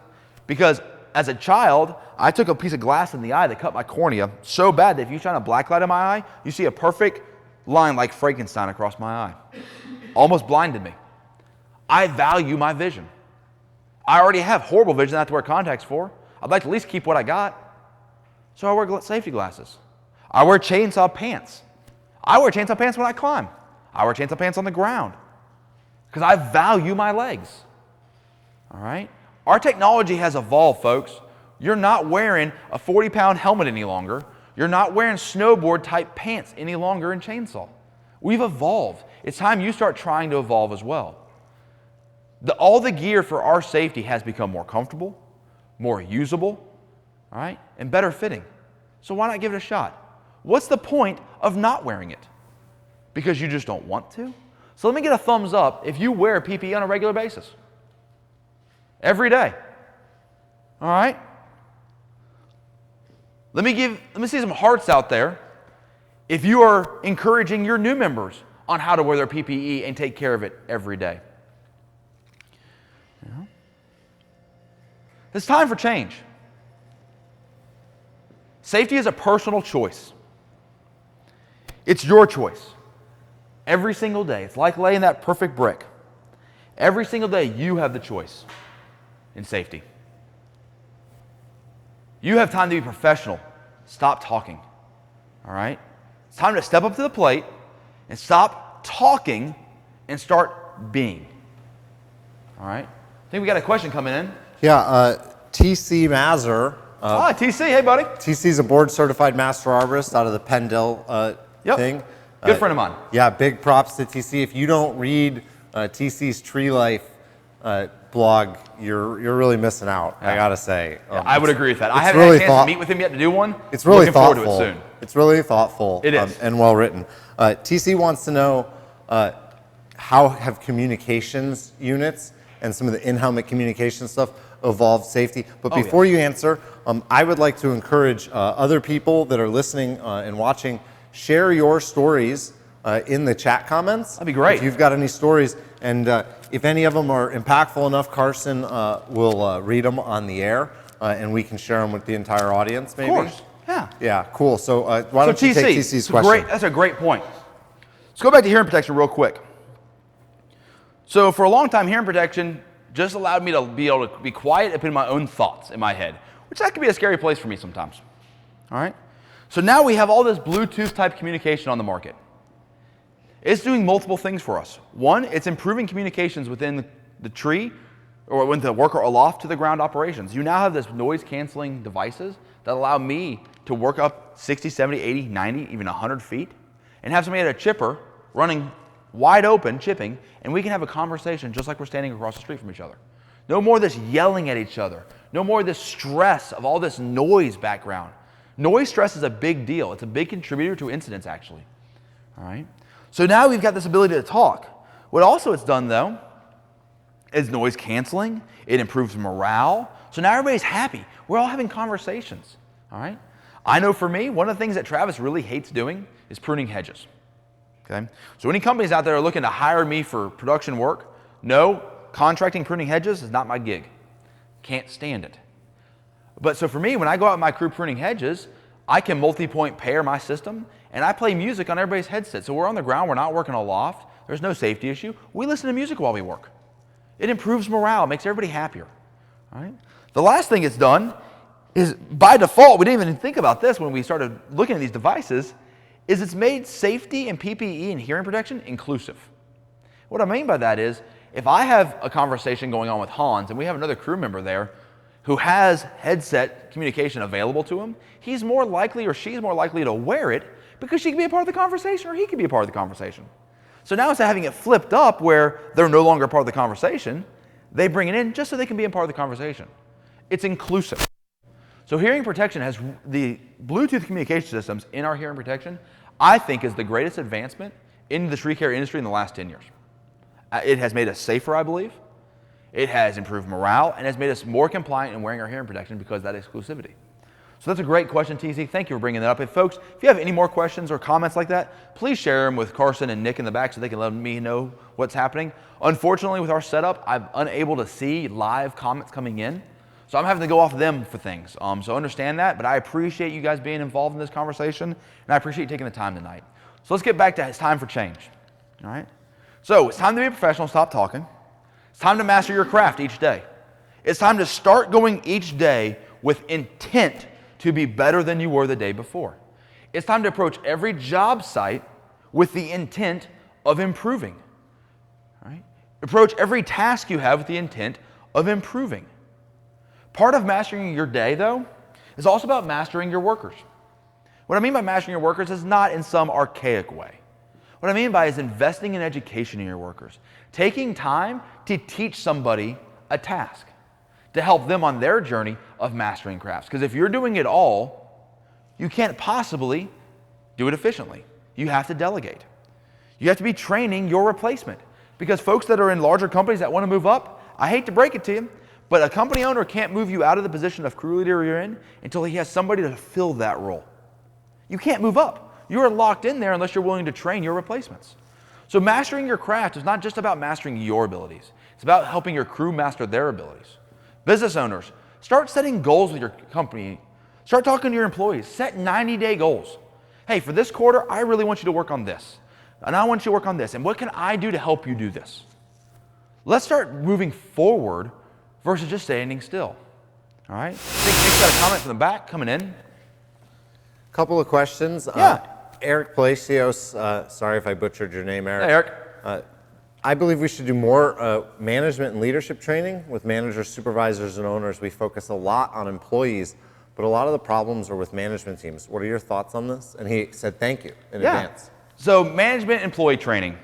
because as a child, I took a piece of glass in the eye that cut my cornea so bad that if you shine a black light in my eye, you see a perfect line like Frankenstein across my eye. Almost blinded me. I value my vision. I already have horrible vision I have to wear contacts for. I'd like to at least keep what I got. So I wear safety glasses. I wear chainsaw pants. I wear chainsaw pants when I climb. I wear chainsaw pants on the ground because I value my legs. All right? Our technology has evolved, folks. You're not wearing a 40-pound helmet any longer. You're not wearing snowboard-type pants any longer in chainsaw. We've evolved. It's time you start trying to evolve as well. All the gear for our safety has become more comfortable, more usable, all right, and better fitting. So why not give it a shot? What's the point of not wearing it? Because you just don't want to? So let me get a thumbs up if you wear PPE on a regular basis. Every day. All right? Let me see some hearts out there if you are encouraging your new members on how to wear their PPE and take care of it every day. Yeah. It's time for change. Safety is a personal choice. It's your choice. Every single day. It's like laying that perfect brick. Every single day you have the choice in safety. You have time to be professional. Stop talking. All right? It's time to step up to the plate and stop talking and start being. All right? I think we got a question coming in.
Yeah, TC Mazur.
Hi, TC. Hey, buddy.
TC is a board-certified master arborist out of the Pendle thing.
Good friend of mine.
Yeah, big props to TC. If you don't read TC's Tree Life blog, you're really missing out, I gotta say.
I would agree with that. I haven't
really
had a chance to meet with him yet to do one.
It's really
Looking
thoughtful.
forward to it soon.
It's really thoughtful.
It is.
And well written. TC wants to know how have communications units and some of the in-helmet communication stuff evolved safety. But before you answer, I would like to encourage other people that are listening and watching, share your stories in the chat comments.
That'd be great.
If you've got any stories, and if any of them are impactful enough, Carson will read them on the air, and we can share them with the entire audience, maybe.
Of course. Yeah.
Yeah, cool. So why don't you take TC's question?
That's a great point. Let's go back to hearing protection real quick. So for a long time, hearing protection just allowed me to be able to be quiet and put in my own thoughts in my head, which that can be a scary place for me sometimes. All right? So now we have all this Bluetooth type communication on the market. It's doing multiple things for us. One, it's improving communications within the tree or with the worker aloft to the ground operations. You now have this noise canceling devices that allow me to work up 60, 70, 80, 90, even 100 feet and have somebody at a chipper running wide open, chipping, and we can have a conversation just like we're standing across the street from each other. No more of this yelling at each other. No more of this stress of all this noise background. Noise stress is a big deal. It's a big contributor to incidents, actually. All right? So now we've got this ability to talk. What also it's done, though, is noise canceling. It improves morale. So now everybody's happy. We're all having conversations. All right? I know for me, one of the things that Travis really hates doing is pruning hedges. Okay? So any companies out there are looking to hire me for production work, no, contracting pruning hedges is not my gig. Can't stand it. But so for me, when I go out with my crew pruning hedges, I can multi-point pair my system, and I play music on everybody's headset. So we're on the ground, we're not working aloft, there's no safety issue. We listen to music while we work. It improves morale, makes everybody happier. All right? The last thing it's done is, by default, we didn't even think about this when we started looking at these devices, is it's made safety and PPE and hearing protection inclusive. What I mean by that is, if I have a conversation going on with Hans and we have another crew member there who has headset communication available to him, he's more likely or she's more likely to wear it because she can be a part of the conversation or he can be a part of the conversation. So now instead of having it flipped up where they're no longer part of the conversation, they bring it in just so they can be a part of the conversation. It's inclusive. So hearing protection has the Bluetooth communication systems in our hearing protection, I think is the greatest advancement in the tree care industry in the last 10 years. It has made us safer, I believe. It has improved morale and has made us more compliant in wearing our hearing protection because of that exclusivity. So that's a great question, TZ. Thank you for bringing that up. And folks, if you have any more questions or comments like that, please share them with Carson and Nick in the back so they can let me know what's happening. Unfortunately, with our setup, I'm unable to see live comments coming in. So I'm having to go off of them for things. So understand that, but I appreciate you guys being involved in this conversation, and I appreciate you taking the time tonight. So let's get back to it's time for change. All right? So it's time to be a professional, stop talking. It's time to master your craft each day. It's time to start going each day with intent to be better than you were the day before. It's time to approach every job site with the intent of improving. All right? Approach every task you have with the intent of improving. Part of mastering your day, though, is also about mastering your workers. What I mean by mastering your workers is not in some archaic way. What I mean by is investing in education in your workers. Taking time to teach somebody a task to help them on their journey of mastering crafts. Because if you're doing it all, you can't possibly do it efficiently. You have to delegate. You have to be training your replacement. Because folks that are in larger companies that want to move up, I hate to break it to you, but a company owner can't move you out of the position of crew leader you're in until he has somebody to fill that role. You can't move up. You are locked in there unless you're willing to train your replacements. So mastering your craft is not just about mastering your abilities. It's about helping your crew master their abilities. Business owners, start setting goals with your company. Start talking to your employees. Set 90-day goals. Hey, for this quarter, I really want you to work on this. And I want you to work on this. And what can I do to help you do this? Let's start moving forward versus just standing still. All right? I think Nick's got a comment from the back coming in.
Couple of questions.
Yeah.
Eric Palacios, sorry if I butchered your name, Eric.
Hey, Eric.
I believe we should do more management and leadership training with managers, supervisors, and owners. We focus a lot on employees, but a lot of the problems are with management teams. What are your thoughts on this? And he said thank you in advance.
So management employee training.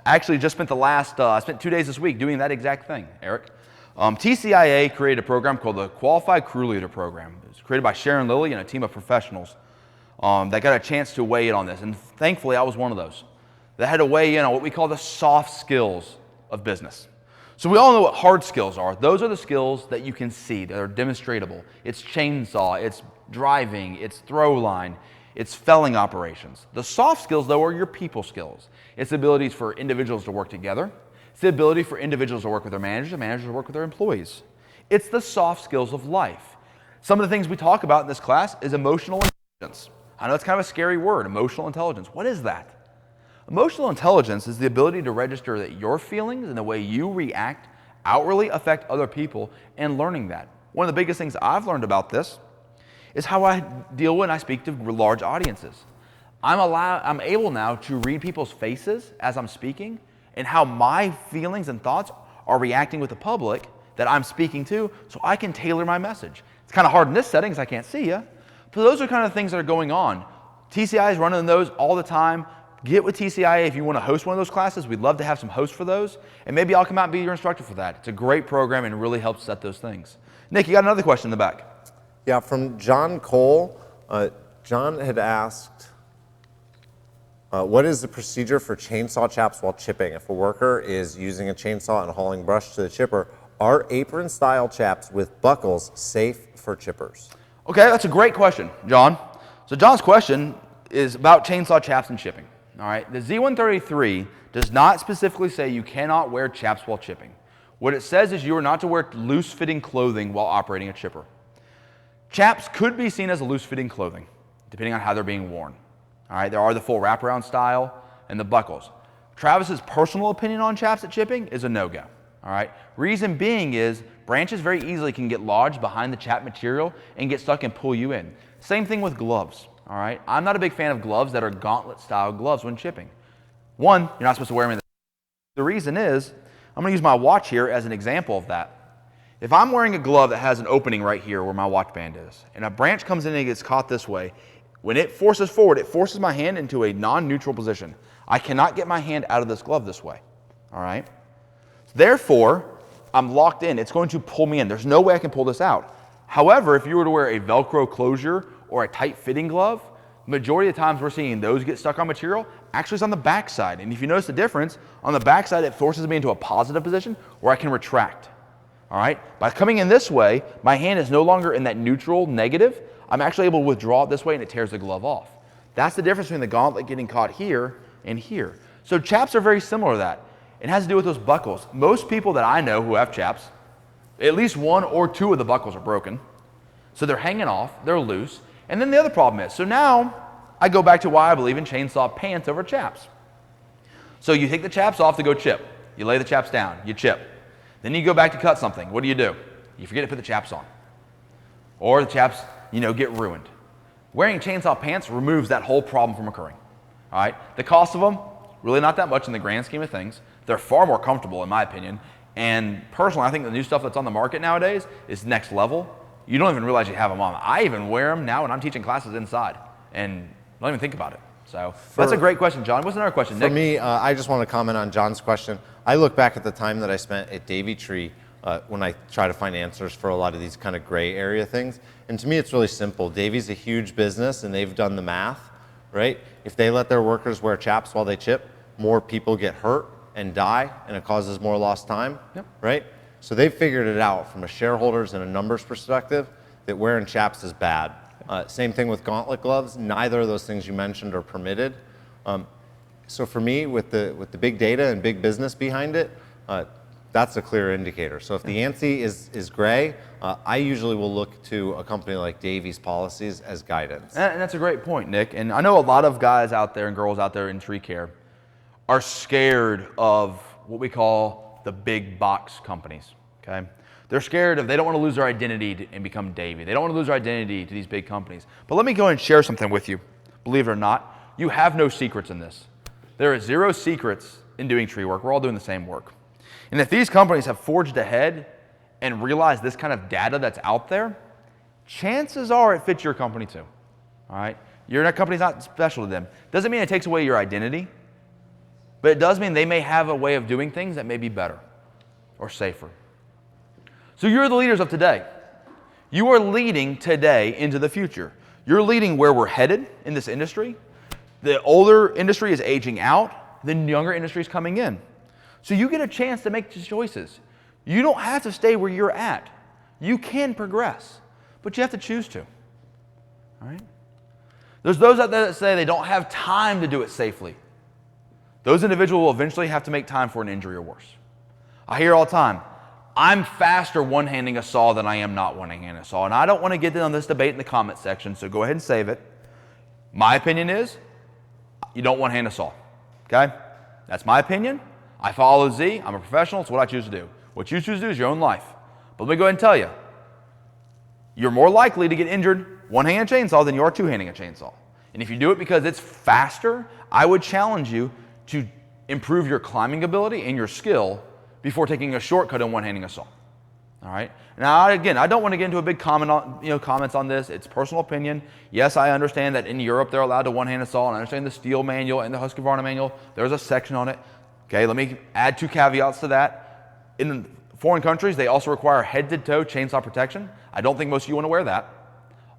Actually just spent I spent 2 days this week doing that exact thing, Eric. TCIA created a program called the Qualified Crew Leader Program. It was created by Sharon Lilly and a team of professionals that got a chance to weigh in on this. And thankfully, I was one of those that had to weigh in on what we call the soft skills of business. So we all know what hard skills are. Those are the skills that you can see, that are demonstratable. It's chainsaw, it's driving, it's throw line, it's felling operations. The soft skills, though, are your people skills. It's the abilities for individuals to work together. It's the ability for individuals to work with their managers and managers to work with their employees. It's the soft skills of life. Some of the things we talk about in this class is emotional intelligence. I know it's kind of a scary word, emotional intelligence. What is that? Emotional intelligence is the ability to register that your feelings and the way you react outwardly affect other people and learning that. One of the biggest things I've learned about this is how I deal when I speak to large audiences. I'm able now to read people's faces as I'm speaking and how my feelings and thoughts are reacting with the public that I'm speaking to, so I can tailor my message. It's kind of hard in this setting because I can't see you, but those are kind of things that are going on. TCI is running those all the time. Get with TCIA if you want to host one of those classes. We'd love to have some hosts for those, and maybe I'll come out and be your instructor for that. It's a great program and really helps set those things. Nick, you got another question in the back.
Yeah, from John Cole. John had asked, what is the procedure for chainsaw chaps while chipping? If a worker is using a chainsaw and hauling brush to the chipper, are apron-style chaps with buckles safe for chippers?
Okay, that's a great question, John. So John's question is about chainsaw chaps and chipping. All right, the Z133 does not specifically say you cannot wear chaps while chipping. What it says is you are not to wear loose-fitting clothing while operating a chipper. Chaps could be seen as loose-fitting clothing, depending on how they're being worn. All right, there are the full wraparound style and the buckles. Travis's personal opinion on chaps at chipping is a no-go. All right, reason being is branches very easily can get lodged behind the chap material and get stuck and pull you in. Same thing with gloves. All right, I'm not a big fan of gloves that are gauntlet-style gloves when chipping. One, you're not supposed to wear them in the reason is, I'm going to use my watch here as an example of that. If I'm wearing a glove that has an opening right here where my watch band is, and a branch comes in and gets caught this way, when it forces forward, it forces my hand into a non-neutral position. I cannot get my hand out of this glove this way. All right? Therefore, I'm locked in. It's going to pull me in. There's no way I can pull this out. However, if you were to wear a Velcro closure or a tight-fitting glove, majority of the times we're seeing those get stuck on material actually is on the back side. And if you notice the difference, on the back side, it forces me into a positive position where I can retract. All right? By coming in this way, my hand is no longer in that neutral negative. I'm actually able to withdraw it this way and it tears the glove off. That's the difference between the gauntlet getting caught here and here. So chaps are very similar to that. It has to do with those buckles. Most people that I know who have chaps, at least one or two of the buckles are broken. So they're hanging off, they're loose. And then the other problem is, so now I go back to why I believe in chainsaw pants over chaps. So you take the chaps off to go chip. You lay the chaps down, you chip. Then you go back to cut something. What do? You forget to put the chaps on. Or the chaps, get ruined. Wearing chainsaw pants removes that whole problem from occurring. All right? The cost of them, really not that much in the grand scheme of things. They're far more comfortable in my opinion. And personally, I think the new stuff that's on the market nowadays is next level. You don't even realize you have them on. I even wear them now when I'm teaching classes inside and don't even think about it. So that's a great question, John. What's another question, Nick?
For me, I just want to comment on John's question. I look back at the time that I spent at Davey Tree when I try to find answers for a lot of these kind of gray area things. And to me, it's really simple. Davey's a huge business and they've done the math, right? If they let their workers wear chaps while they chip, more people get hurt and die, and it causes more lost time, right? So they've figured it out from a shareholders and a numbers perspective that wearing chaps is bad. Same thing with gauntlet gloves. Neither of those things you mentioned are permitted. So for me, with the big data and big business behind it, that's a clear indicator. So if the ANSI is gray, I usually will look to a company like Davies Policies as guidance.
And that's a great point, Nick. And I know a lot of guys out there and girls out there in tree care are scared of what we call the big box companies, okay? They're scared they don't want to lose their identity and become Davey. They don't want to lose their identity to these big companies. But let me go and share something with you. Believe it or not, you have no secrets in this. There are 0 secrets in doing tree work. We're all doing the same work. And if these companies have forged ahead and realized this kind of data that's out there, chances are it fits your company too, all right? Your company's not special to them. Doesn't mean it takes away your identity, but it does mean they may have a way of doing things that may be better or safer. So you're the leaders of today. You are leading today into the future. You're leading where we're headed in this industry. The older industry is aging out, the younger industry is coming in. So you get a chance to make choices. You don't have to stay where you're at. You can progress, but you have to choose to. All right? There's those out there that say they don't have time to do it safely. Those individuals will eventually have to make time for an injury or worse. I hear all the time, I'm faster one-handing a saw than I am not one-handing a saw. And I don't want to get on this debate in the comment section, so go ahead and save it. My opinion is, you don't one-hand a saw, okay? That's my opinion. I follow Z. I'm a professional. It's what I choose to do. What you choose to do is your own life. But let me go ahead and tell you, you're more likely to get injured one-handing a chainsaw than you are two-handing a chainsaw. And if you do it because it's faster, I would challenge you to improve your climbing ability and your skill before taking a shortcut in one-handing a saw. All right. Now, again, I don't want to get into a big comments on this. It's personal opinion. Yes, I understand that in Europe they're allowed to one-hand a saw, and I understand the steel manual and the Husqvarna manual. There's a section on it. Okay, let me add 2 caveats to that. In foreign countries, they also require head-to-toe chainsaw protection. I don't think most of you want to wear that.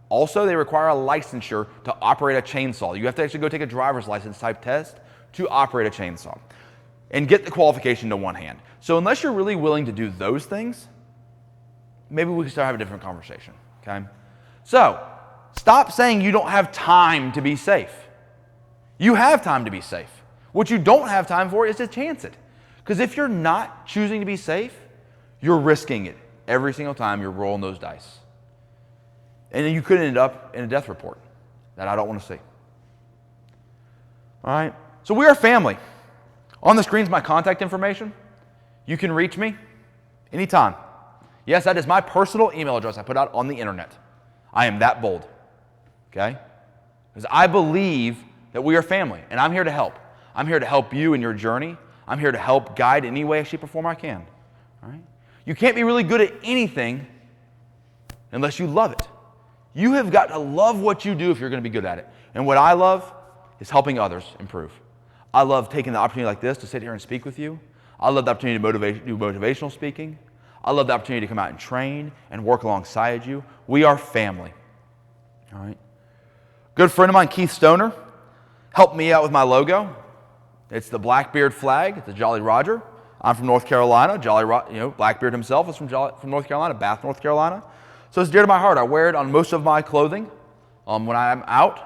Also, they require a licensure to operate a chainsaw. You have to actually go take a driver's license type test to operate a chainsaw and get the qualification to one hand. So unless you're really willing to do those things, maybe we can start having a different conversation, okay? So stop saying you don't have time to be safe. You have time to be safe. What you don't have time for is to chance it. Because if you're not choosing to be safe, you're risking it every single time you're rolling those dice. And then you could end up in a death report that I don't want to see. All right? So we are family. On the screen's my contact information. You can reach me anytime. Yes, that is my personal email address I put out on the internet. I am that bold, okay? Because I believe that we are family, and I'm here to help. I'm here to help you in your journey. I'm here to help guide any way, shape, or form I can, all right? You can't be really good at anything unless you love it. You have got to love what you do if you're going to be good at it. And what I love is helping others improve. I love taking the opportunity like this to sit here and speak with you. I love the opportunity to do motivational speaking. I love the opportunity to come out and train and work alongside you. We are family. All right. Good friend of mine, Keith Stoner, helped me out with my logo. It's the Blackbeard flag. It's a Jolly Roger. I'm from North Carolina. Blackbeard himself is from North Carolina, Bath, North Carolina. So it's dear to my heart. I wear it on most of my clothing when I'm out.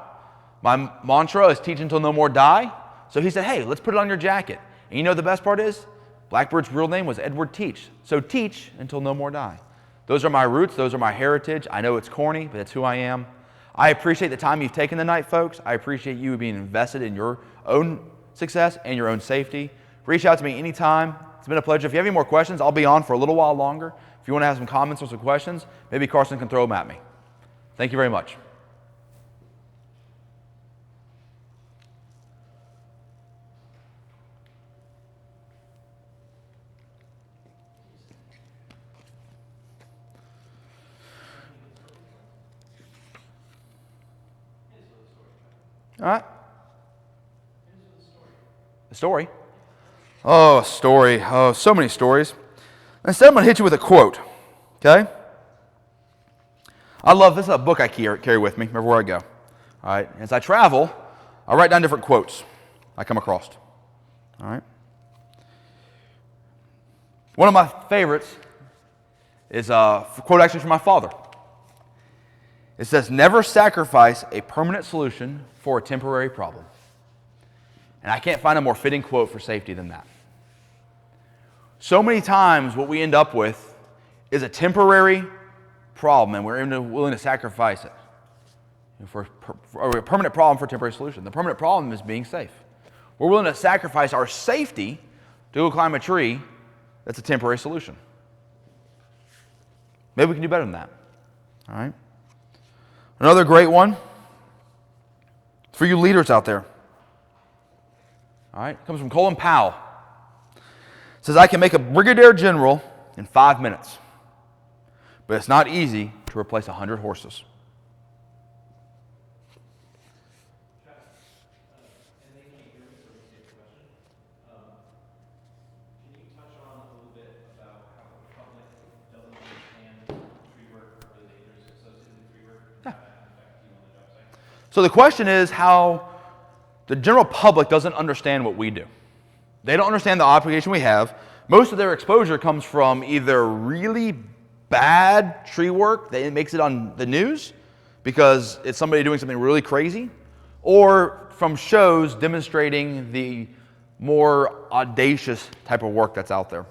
My mantra is teach until no more die. So he said, hey, let's put it on your jacket. And you know the best part is? Blackbird's real name was Edward Teach. So teach until no more die. Those are my roots. Those are my heritage. I know it's corny, but it's who I am. I appreciate the time you've taken tonight, folks. I appreciate you being invested in your own success and your own safety. Reach out to me anytime. It's been a pleasure. If you have any more questions, I'll be on for a little while longer. If you want to have some comments or some questions, maybe Carson can throw them at me. Thank you very much. All right. A story? Oh, a story. Oh, so many stories. Instead, I'm going to hit you with a quote. Okay? I love this. Is a book I carry with me everywhere I go. All right. As I travel, I write down different quotes I come across. All right. One of my favorites is a quote actually from my father. It says, "Never sacrifice a permanent solution for a temporary problem." And I can't find a more fitting quote for safety than that. So many times what we end up with is a temporary problem, and we're willing to sacrifice it for a permanent problem for a temporary solution. The permanent problem is being safe. We're willing to sacrifice our safety to go climb a tree that's a temporary solution. Maybe we can do better than that. All right. Another great one for you leaders out there. All right. It comes from Colin Powell. It says, "I can make a brigadier general in 5 minutes, but it's not easy to replace 100 horses." So the question is how the general public doesn't understand what we do. They don't understand the obligation we have. Most of their exposure comes from either really bad tree work that makes it on the news because it's somebody doing something really crazy, or from shows demonstrating the more audacious type of work that's out there.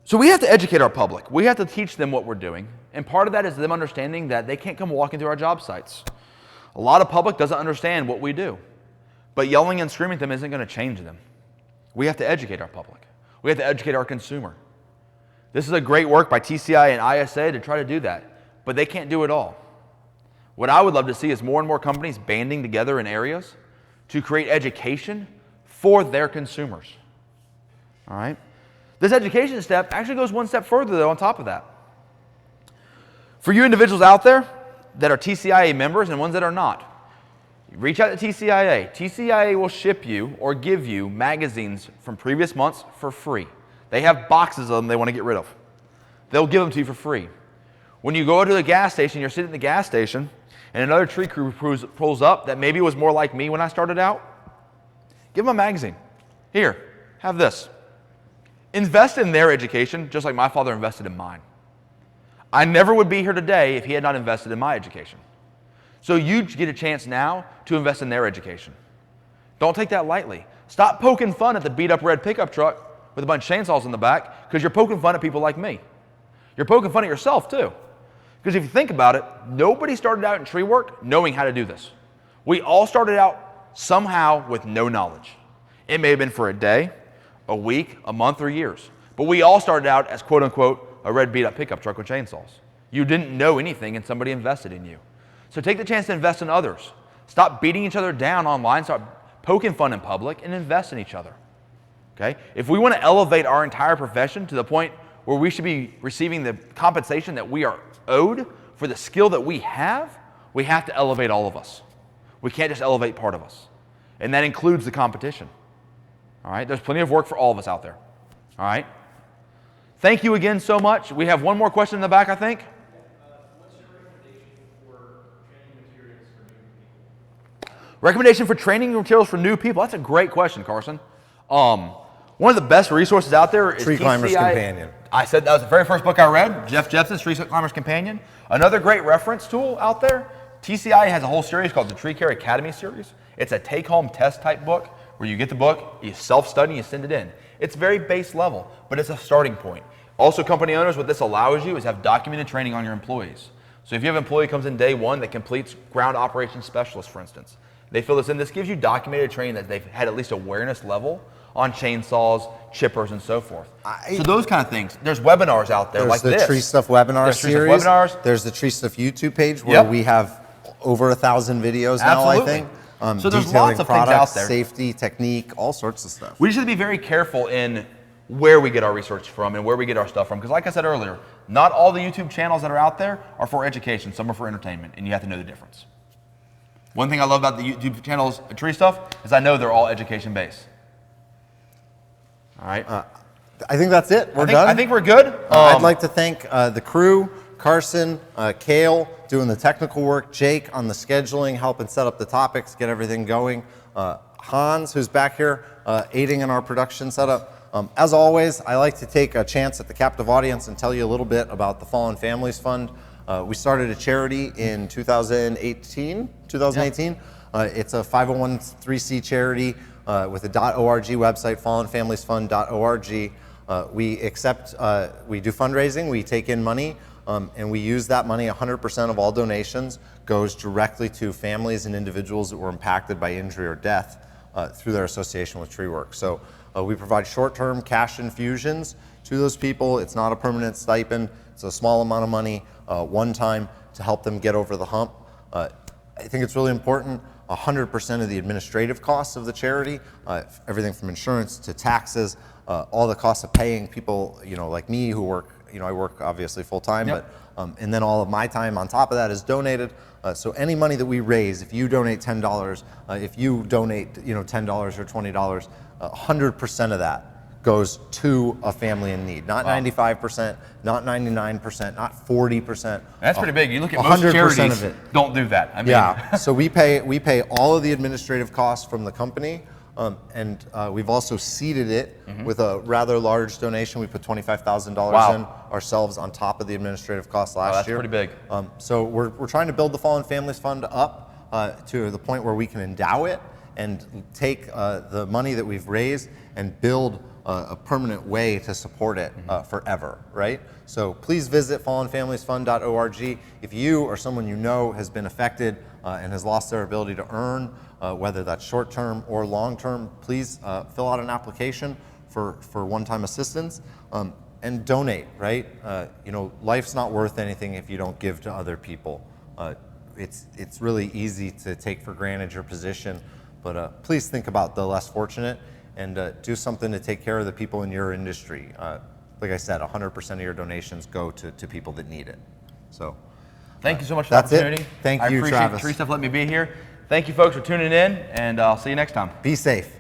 So we have to educate our public. We have to teach them what we're doing. And part of that is them understanding that they can't come walking through our job sites. A lot of public doesn't understand what we do. But yelling and screaming at them isn't going to change them. We have to educate our public. We have to educate our consumer. This is a great work by TCI and ISA to try to do that. But they can't do it all. What I would love to see is more and more companies banding together in areas to create education for their consumers. All right? This education step actually goes one step further, though, on top of that. For you individuals out there that are TCIA members and ones that are not, reach out to TCIA. TCIA will ship you or give you magazines from previous months for free. They have boxes of them they want to get rid of. They'll give them to you for free. When you go to the gas station, you're sitting at the gas station, and another tree crew pulls up that maybe was more like me when I started out, give them a magazine. Here, have this. Invest in their education just like my father invested in mine. I never would be here today if he had not invested in my education. So you get a chance now to invest in their education. Don't take that lightly. Stop poking fun at the beat-up red pickup truck with a bunch of chainsaws in the back because you're poking fun at people like me. You're poking fun at yourself too. Because if you think about it, nobody started out in tree work knowing how to do this. We all started out somehow with no knowledge. It may have been for a day, a week, a month, or years. But we all started out as quote-unquote a red beat-up pickup truck with chainsaws. You didn't know anything and somebody invested in you. So take the chance to invest in others. Stop beating each other down online. Stop poking fun in public and invest in each other. Okay? If we want to elevate our entire profession to the point where we should be receiving the compensation that we are owed for the skill that we have to elevate all of us. We can't just elevate part of us. And that includes the competition. All right? There's plenty of work for all of us out there. All right? Thank you again so much. We have one more question in the back, I think.
What's your recommendation for training materials for new people?
Recommendation for training materials for new people. That's a great question, Carson. One of the best resources out there is
Tree Climber's Companion.
I said that was the very first book I read, Jeff Jepson's Tree Climber's Companion. Another great reference tool out there, TCI has a whole series called the Tree Care Academy series. It's a take-home test type book where you get the book, you self-study, you send it in. It's very base level, but it's a starting point. Also, company owners, what this allows you is have documented training on your employees. So if you have an employee who comes in day one that completes ground operations specialist, for instance, they fill this in. This gives you documented training that they've had at least awareness level on chainsaws, chippers, and so forth. So those kind of things. There's webinars out there like this.
There's the TreeStuff webinar series. There's the TreeStuff YouTube page where we have over 1,000 videos now, I think.
So there's lots of things out there.
Safety, technique, all sorts of stuff.
We just have to be very careful in where we get our research from and where we get our stuff from. Because like I said earlier, not all the YouTube channels that are out there are for education. Some are for entertainment, and you have to know the difference. One thing I love about the YouTube channels at TreeStuff is I know they're all education-based. All right.
I think that's it. We're done.
I think we're good.
I'd like to thank the crew, Carson, Kale doing the technical work, Jake on the scheduling, helping set up the topics, get everything going, Hans, who's back here, aiding in our production setup. As always, I like to take a chance at the captive audience and tell you a little bit about the Fallen Families Fund. We started a charity in 2018. It's a 501c charity with a .org website, fallenfamiliesfund.org. We do fundraising, we take in money, and we use that money. 100% of all donations goes directly to families and individuals that were impacted by injury or death through their association with tree work. So we provide short-term cash infusions to those people. It's not a permanent stipend. It's a small amount of money, one time, to help them get over the hump. I think it's really important. 100% of the administrative costs of the charity, everything from insurance to taxes, all the costs of paying people, like me who work, I work obviously full time,
Yep.
but and then all of my time on top of that is donated. So any money that we raise, if you donate $10, if you donate, $10 or $20, 100% of that goes to a family in need. Not 95%, not 99%, not 40%.
That's pretty big. You look at most
100%
charities
of it.
don't do that. I mean,
Yeah, so we pay all of the administrative costs from the company, and we've also seeded it with a rather large donation. We put $25,000
Wow.
in ourselves on top of the administrative costs last
that's
year.
pretty big.
So we're trying to build the Fallen Families Fund up to the point where we can endow it and take the money that we've raised and build a permanent way to support it forever, right? So please visit fallenfamiliesfund.org. If you or someone you know has been affected and has lost their ability to earn, whether that's short-term or long-term, please fill out an application for one-time assistance and donate, right? Life's not worth anything if you don't give to other people. It's really easy to take for granted your position, but please think about the less fortunate and do something to take care of the people in your industry. Like I said, 100% of your donations go to people that need it. So
thank you so much for the
that's it.
opportunity.
Thank
I
you,
appreciate
Travis.
TreeStuff letting me be here. Thank you folks for tuning in, and I'll see you next time.
Be safe.